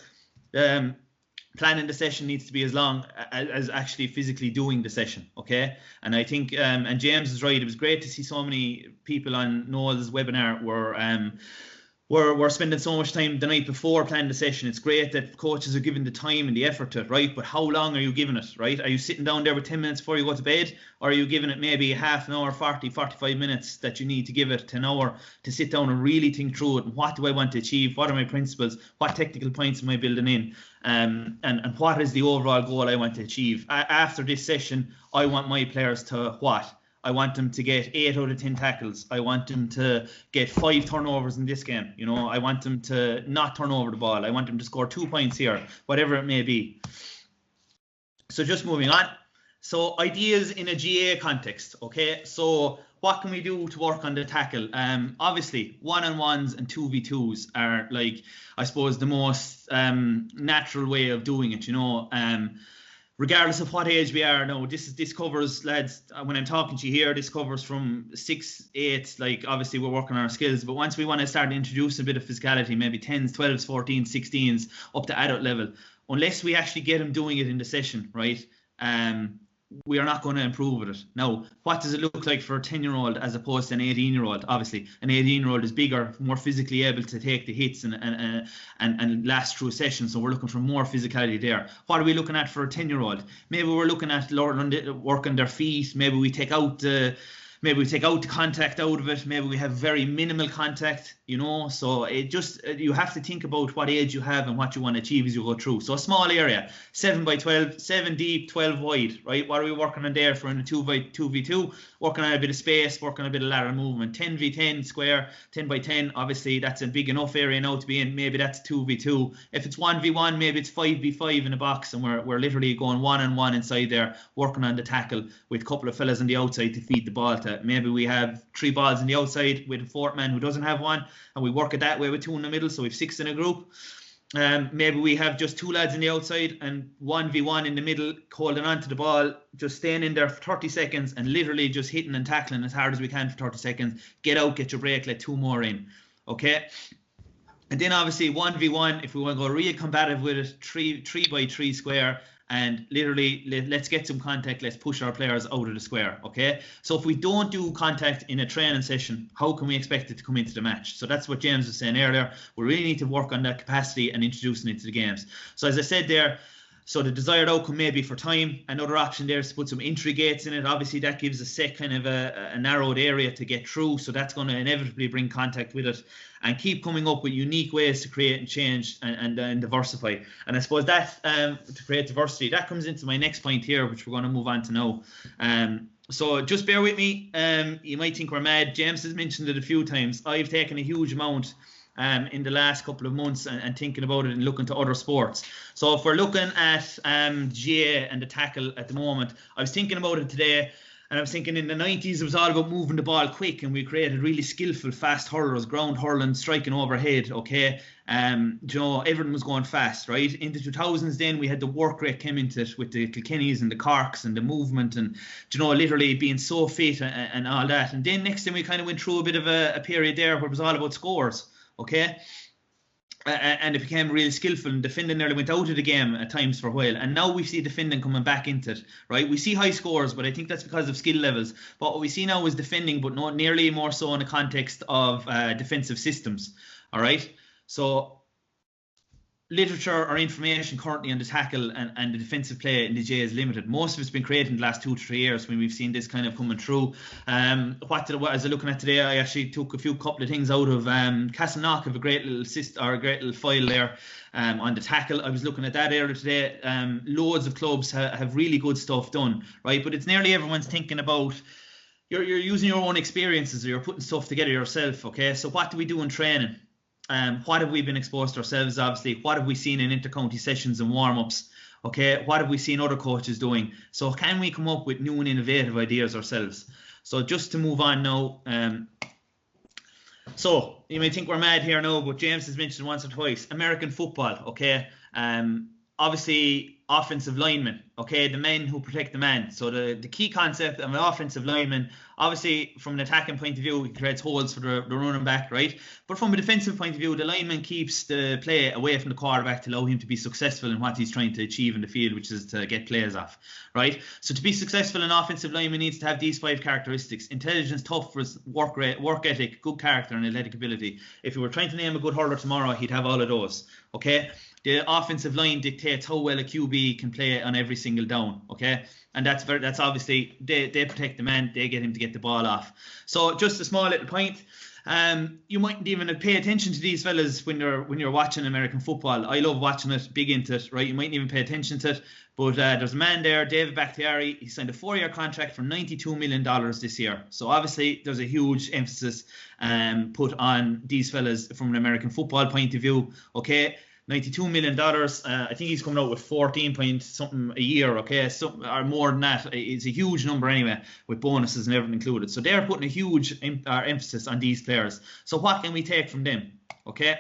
planning the session needs to be as long as actually physically doing the session, okay? And I think, and James is right, it was great to see so many people on Noel's webinar we're spending so much time the night before planning the session. It's great that coaches are giving the time and the effort to it, right? But how long are you giving it, right? Are you sitting down there with 10 minutes before you go to bed? Or are you giving it maybe half an hour, 40, 45 minutes that you need to give it to an hour to sit down and really think through it? And what do I want to achieve? What are my principles? What technical points am I building in? And what is the overall goal I want to achieve? After this session, I want my players to what? I want them to get 8 out of 10 tackles. I want them to get 5 turnovers in this game. You know, I want them to not turn over the ball. I want them to score 2 points here, whatever it may be. So just moving on. So ideas in a GAA context. Okay, so what can we do to work on the tackle? Obviously, 1-on-1s and 2v2s are, like, I suppose, the most natural way of doing it, you know. Regardless of what age we are, no, this covers, lads, when I'm talking to you here, this covers from 6, 8, like, obviously we're working on our skills, but once we want to start introducing a bit of physicality, maybe 10s, 12s, 14s, 16s, up to adult level, unless we actually get them doing it in the session, right, we are not going to improve with it. Now, what does it look like for a 10-year-old as opposed to an 18-year-old? Obviously, an 18-year-old is bigger, more physically able to take the hits and last through a session, so we're looking for more physicality there. What are we looking at for a 10-year-old? Maybe we're looking at working their feet. Maybe we take out the contact out of it. Maybe we have very minimal contact, you know. So it just, you have to think about what age you have and what you want to achieve as you go through. So a small area, 7 by 12, 7 deep, 12 wide, right? What are we working on there for in a 2v2? Working on a bit of space, working on a bit of lateral movement. 10v10 square, 10 by 10. Obviously, that's a big enough area now to be in. Maybe that's 2v2. If it's 1v1, maybe it's 5v5 in a box, and we're literally going 1-on-1 inside there, working on the tackle with a couple of fellas on the outside to feed the ball to. Maybe we have 3 balls on the outside with a 4th man who doesn't have one, and we work it that way with 2 in the middle, so we have 6 in a group. Maybe we have just 2 lads on the outside and 1v1 in the middle, holding on to the ball, just staying in there for 30 seconds and literally just hitting and tackling as hard as we can for 30 seconds. Get out, get your break, let 2 more in. Okay? And then obviously 1v1, if we want to go real combative with it, 3 by 3 square, and literally let's get some contact, let's push our players out of the square, okay? So if we don't do contact in a training session, how can we expect it to come into the match? So that's what James was saying earlier. We really need to work on that capacity and introducing it to the games. So as I said there, So the desired outcome may be for time. Another option there is to put some entry gates in it. Obviously, that gives a set kind of a narrowed area to get through. So that's going to inevitably bring contact with it, and keep coming up with unique ways to create and change and diversify. And I suppose that to create diversity, that comes into my next point here, which we're going to move on to now. So just bear with me. You might think we're mad. James has mentioned it a few times. I've taken a huge amount in the last couple of months and thinking about it and looking to other sports. So if we're looking at GAA and the tackle at the moment, I was thinking about it today, and I was thinking in the 90s it was all about moving the ball quick, and we created really skillful fast hurlers, ground hurling, striking overhead, okay? You know, everything was going fast, right? In the 2000s then we had the work rate came into it with the Kilkennys and the Corks and the movement and, you know, literally being so fit and all that. And then next time we kind of went through a bit of a period there where it was all about scores. Okay, and it became really skillful, and defending nearly went out of the game at times for a while. And now we see defending coming back into it, right? We see high scores, but I think that's because of skill levels. But what we see now is defending, but not nearly more so in the context of defensive systems. All right, so literature or information currently on the tackle and the defensive play in the GAA is limited. Most of it's been created in the last 2 to 3 years when we've seen this kind of coming through. As I'm looking at today, I actually took a couple of things out of Castleknock, have a great little file there on the tackle. I was looking at that earlier today. Loads of clubs have really good stuff done, right? But it's nearly everyone's thinking about you're using your own experiences, or you're putting stuff together yourself. Okay, so what do we do in training? What have we been exposed to ourselves, obviously? What have we seen in inter-county sessions and warm-ups? Okay, what have we seen other coaches doing? So can we come up with new and innovative ideas ourselves? So just to move on now. So you may think we're mad here now, but James has mentioned once or twice, American football, okay? Obviously, offensive linemen, okay, the men who protect the man. So the key concept of an offensive lineman, obviously from an attacking point of view, he creates holes for the running back, right? But from a defensive point of view, the lineman keeps the play away from the quarterback to allow him to be successful in what he's trying to achieve in the field, which is to get plays off, right? So to be successful, an offensive lineman needs to have these 5 characteristics: intelligence, toughness, work ethic, good character, and athletic ability. If you were trying to name a good hurler tomorrow, he'd have all of those, okay? The offensive line dictates how well a QB can play on every single down, okay? And that's obviously, they protect the man, they get him to get the ball off. So just a small little point. You mightn't even pay attention to these fellas when you're watching American football. I love watching it, big into it, right? You mightn't even pay attention to it. But there's a man there, David Bakhtiari. He signed a 4-year contract for $92 million this year. So obviously there's a huge emphasis put on these fellas from an American football point of view, okay? $92 million. I think he's coming out with 14 point something a year, okay? Or more than that. It's a huge number anyway, with bonuses and everything included. So they're putting a huge emphasis on these players. So what can we take from them, okay?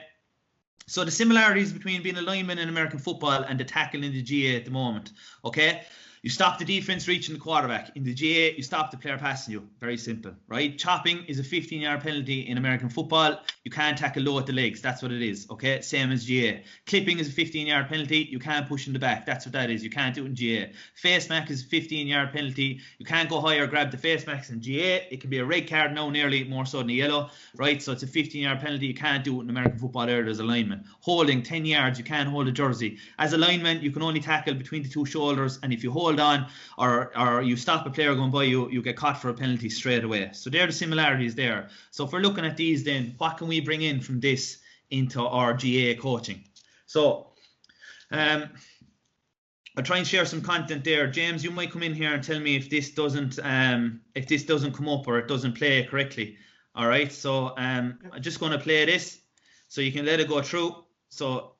So the similarities between being a lineman in American football and the tackle in the GAA at the moment, okay? You stop the defense reaching the quarterback. In the GAA, you stop the player passing you. Very simple, right? Chopping is a 15-yard penalty in American football. You can't tackle low at the legs. That's what it is, okay? Same as GAA. Clipping is a 15-yard penalty. You can't push in the back. That's what that is. You can't do it in GAA. Face mask is a 15-yard penalty. You can't go higher, grab the face mask in GAA. It can be a red card now, nearly more so than a yellow, right? So it's a 15-yard penalty. You can't do it in American football either as a lineman. Holding, 10 yards. You can't hold a jersey. As a lineman, you can only tackle between the 2 shoulders, and if you hold on or you stop a player going by you, you get caught for a penalty straight away. So there are the similarities there. So if we're looking at these, then what can we bring in from this into our GAA coaching? So I'll try and share some content there. James, you might come in here and tell me if this doesn't come up or it doesn't play correctly. All right, so I'm just going to play this so you can let it go through. So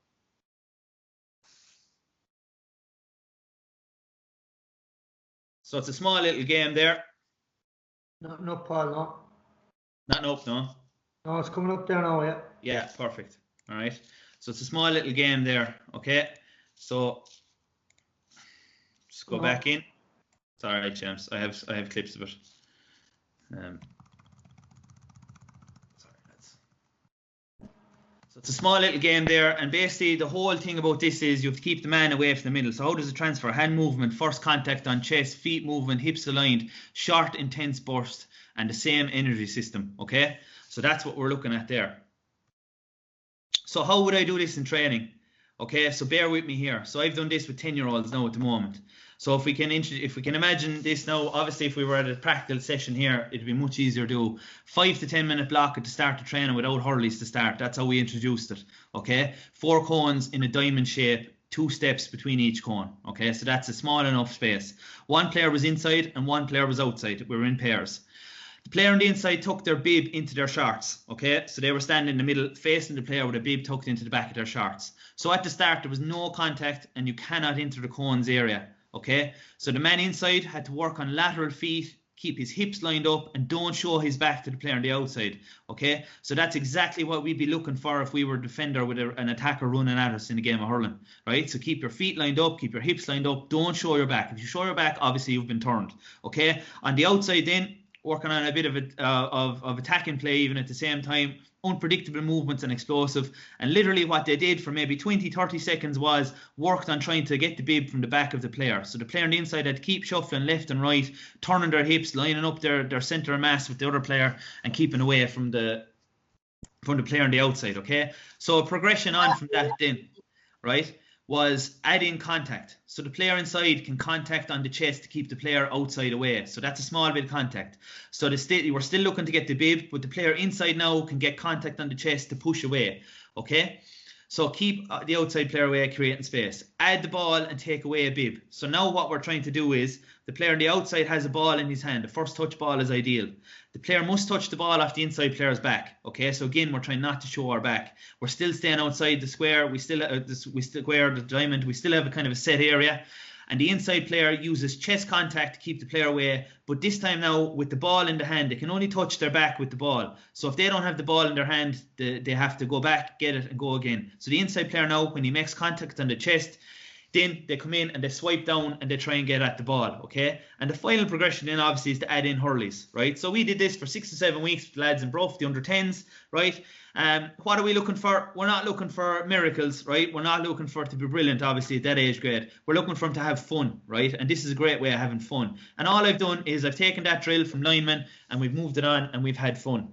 it's a small little game there. No, Paul, no. Not up, no? No, it's coming up there now, yeah. Yeah, perfect. All right. So it's a small little game there, okay? So just go back in. It's all right, James. I have clips of it. So it's a small little game there, and basically the whole thing about this is you have to keep the man away from the middle. So how does it transfer? Hand movement, first contact on chest, feet movement, hips aligned, short intense burst, and the same energy system, okay? So that's what we're looking at there. So how would I do this in training? Okay, so bear with me here. So I've done this with 10-year-olds now at the moment. So if we can imagine this now, obviously if we were at a practical session here, it'd be much easier to do 5 to 10 minute block at the start of training without hurleys to start. That's how we introduced it. Okay, 4 cones in a diamond shape, 2 steps between each cone. Okay, so that's a small enough space. 1 player was inside and 1 player was outside. We were in pairs. The player on the inside tucked their bib into their shorts. Okay, so they were standing in the middle facing the player with a bib tucked into the back of their shorts. So at the start there was no contact and you cannot enter the cones area. Okay, so the man inside had to work on lateral feet, keep his hips lined up, and don't show his back to the player on the outside. Okay, so that's exactly what we'd be looking for if we were a defender with an attacker running at us in a game of hurling, right? So keep your feet lined up, keep your hips lined up, don't show your back. If you show your back, obviously you've been turned. Okay, on the outside then, working on a bit of attacking play even at the same time, unpredictable movements and explosive. And literally what they did for maybe 20-30 seconds was worked on trying to get the bib from the back of the player. So the player on the inside had to keep shuffling left and right, turning their hips, lining up their centre of mass with the other player and keeping away from the player on the outside. Okay, so a progression on from that then, right, was adding contact. So the player inside can contact on the chest to keep the player outside away. So that's a small bit of contact. So we're still looking to get the bib, but the player inside now can get contact on the chest to push away. Okay? So keep the outside player away, creating space. Add the ball and take away a bib. So now what we're trying to do is the player on the outside has a ball in his hand. The first touch ball is ideal. The player must touch the ball off the inside player's back. Okay, so again, we're trying not to show our back. We're still staying outside the square. We still square the diamond. We still have a kind of a set area. And the inside player uses chest contact to keep the player away. But this time now, with the ball in the hand, they can only touch their back with the ball. So if they don't have the ball in their hand, they have to go back, get it, and go again. So the inside player now, when he makes contact on the chest, then they come in and they swipe down and they try and get at the ball, okay? And the final progression then obviously is to add in hurleys, right? So we did this for 6 to 7 weeks with lads in Bruff, the under-10s, right? What are we looking for? We're not looking for miracles, right? We're not looking for it to be brilliant, obviously, at that age grade. We're looking for them to have fun, right? And this is a great way of having fun. And all I've done is I've taken that drill from Linemen and we've moved it on and we've had fun.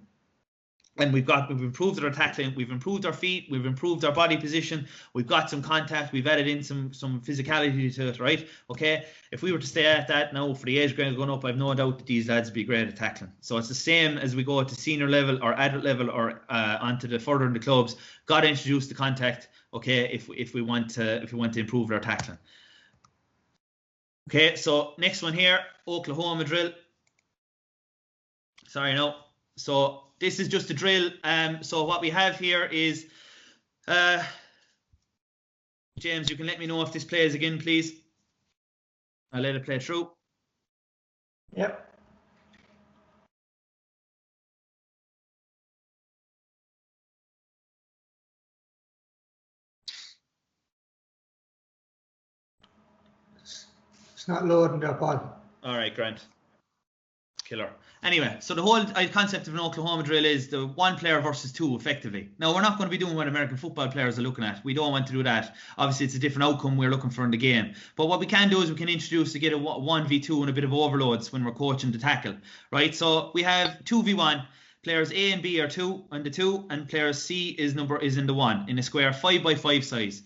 And we've improved our tackling, we've improved our feet, we've improved our body position, we've got some contact, we've added in some physicality to it, right? Okay, if we were to stay at that now for the age grade going up, I've no doubt that these lads would be great at tackling. So it's the same as we go to senior level or adult level or onto the further in the clubs. Got to introduce the contact, okay, if we want to improve our tackling. Okay, so next one here, Oklahoma drill. Sorry, no. So this is just a drill. So what we have here is, James, you can let me know if this plays again, please. I'll let it play through. Yep. It's not loading there, Paul. All right, Grant. Killer. Anyway, so the whole concept of an Oklahoma drill is the 1 player versus 2 effectively. Now, we're not going to be doing what American football players are looking at. We don't want to do that. Obviously, it's a different outcome we're looking for in the game. But what we can do is we can introduce to get a 1v2 and a bit of overloads when we're coaching the tackle, right? So we have 2v1. Players A and B are 2 on the 2, and players C is in the 1 in a square 5x5 size.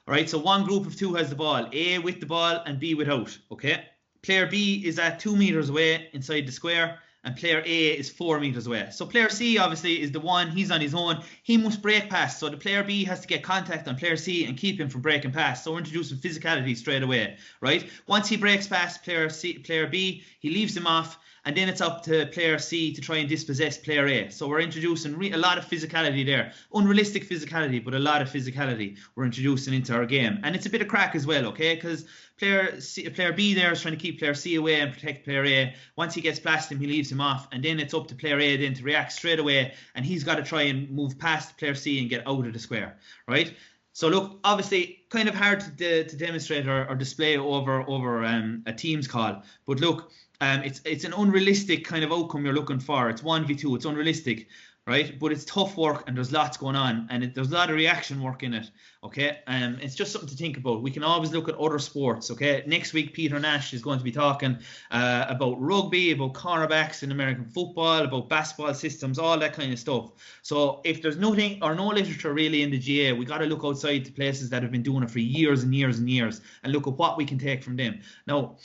All right, so one group of 2 has the ball, A with the ball and B without, okay? Player B is at 2 meters away inside the square, and player A is 4 meters away. So player C obviously is the one, he's on his own, he must break past. So the player B has to get contact on player C and keep him from breaking past. So we're introducing physicality straight away, right? Once he breaks past player B, he leaves him off, and then it's up to player C to try and dispossess player A. So we're introducing a lot of physicality there. Unrealistic physicality, but a lot of physicality we're introducing into our game. And it's a bit of crack as well, okay? Because player B there is trying to keep player C away and protect player A. Once he gets past him, he leaves him off. And then it's up to player A then to react straight away. And he's got to try and move past player C and get out of the square, right? So look, obviously, kind of hard to demonstrate or display over a team's call. But look, it's an unrealistic kind of outcome you're looking for. It's 1v2. It's unrealistic, right? But it's tough work and there's lots going on, and there's a lot of reaction work in it, okay? It's just something to think about. We can always look at other sports, okay? Next week, Peter Nash is going to be talking about rugby, about cornerbacks in American football, about basketball systems, all that kind of stuff. So if there's nothing or no literature really in the GAA, we got to look outside to places that have been doing it for years and years and years and look at what we can take from them. Now,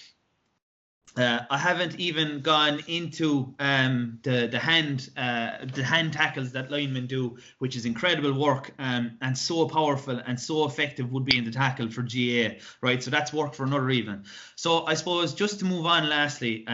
I haven't even gone into the hand tackles that linemen do, which is incredible work and so powerful and so effective would be in the tackle for GAA, right? So that's work for another evening. So I suppose just to move on, lastly,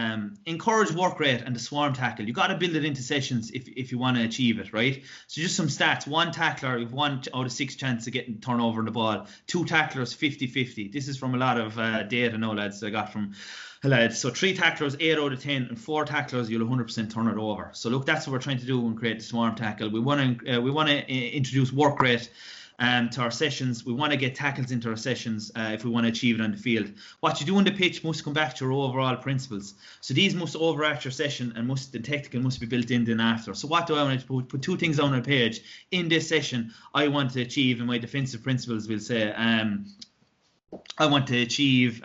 encourage work rate and the swarm tackle. You got to build it into sessions if you want to achieve it, right? So just some stats: one tackler, you've 1 out of 6 chance of getting turnover in the ball. 2 tacklers, 50-50. This is from a lot of data now, lads, I got from lads. So 3 tacklers, 8 out of 10, and 4 tacklers, you'll 100% turn it over. So look, that's what we're trying to do and create the swarm tackle. We want to introduce work rate to our sessions. We want to get tackles into our sessions if we want to achieve it on the field. What you do on the pitch must come back to your overall principles. So these must overact your session, and the technical must be built in then after. So what do I want to do? Put 2 things on a page. In this session, I want to achieve, and my defensive principles will say, I want to achieve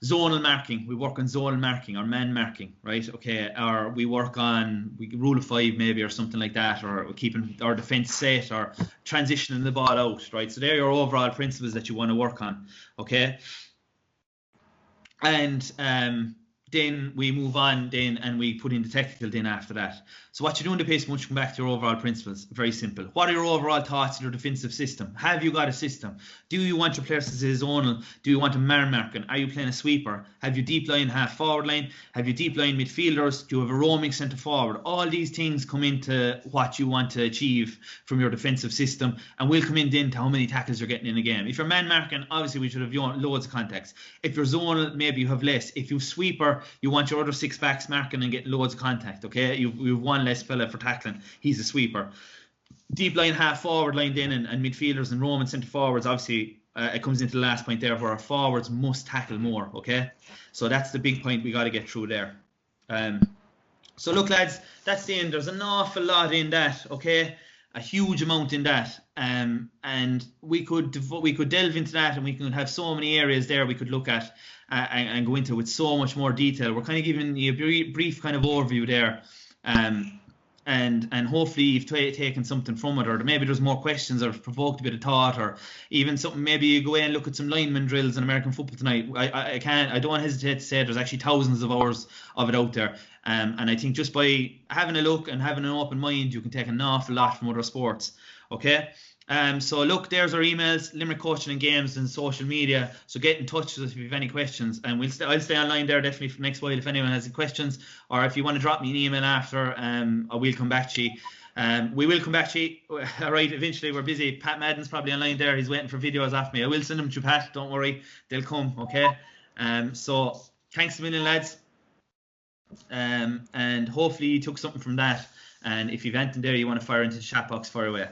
zonal marking. We work on zonal marking or man marking, right? Okay, or we work on rule of 5 maybe, or something like that, or keeping our defense set, or transitioning the ball out, right? So they're your overall principles that you want to work on, okay? And then we move on and we put in the technical then after that. So what you do in the pace must come back to your overall principles. Very simple. What are your overall thoughts in your defensive system? Have you got a system? Do you want your players to stay zonal? Do you want a man marking? Are you playing a sweeper? Have you deep line half forward line? Have you deep line midfielders? Do you have a roaming centre forward? All these things come into what you want to achieve from your defensive system, and we'll come in then to how many tackles you're getting in a game. If you're man marking, obviously we should have loads of contacts. If you're zonal, maybe you have less. If you sweeper, you want your other 6 backs marking and getting loads of contact, okay? You've one less fella for tackling. He's a sweeper. Deep line, half forward line then, and midfielders and Roman centre forwards, obviously it comes into the last point there where our forwards must tackle more, okay? So that's the big point we got to get through there. So look, lads, that's the end. There's an awful lot in that, okay? A huge amount in that, and we could delve into that, and we could have so many areas there we could look at and go into with so much more detail. We're kind of giving you a brief kind of overview there, and hopefully you've taken something from it, or maybe there's more questions, or provoked a bit of thought, or even something. Maybe you go in and look at some lineman drills in American football tonight. I don't hesitate to say there's actually thousands of hours of it out there, and I think just by having a look and having an open mind, you can take an awful lot from other sports. Okay. So look, there's our emails, Limerick Coaching and Games, and social media. So get in touch with us if you have any questions, and I'll stay online there definitely for the next while if anyone has any questions, or if you want to drop me an email after, I will come back to you. We will come back to you. All right, eventually. We're busy. Pat Madden's probably online there. He's waiting for videos off me. I will send them to Pat. Don't worry, they'll come. Okay. So thanks a million, lads. And hopefully you took something from that. And if you've anything there you want to fire into the chat box, fire away.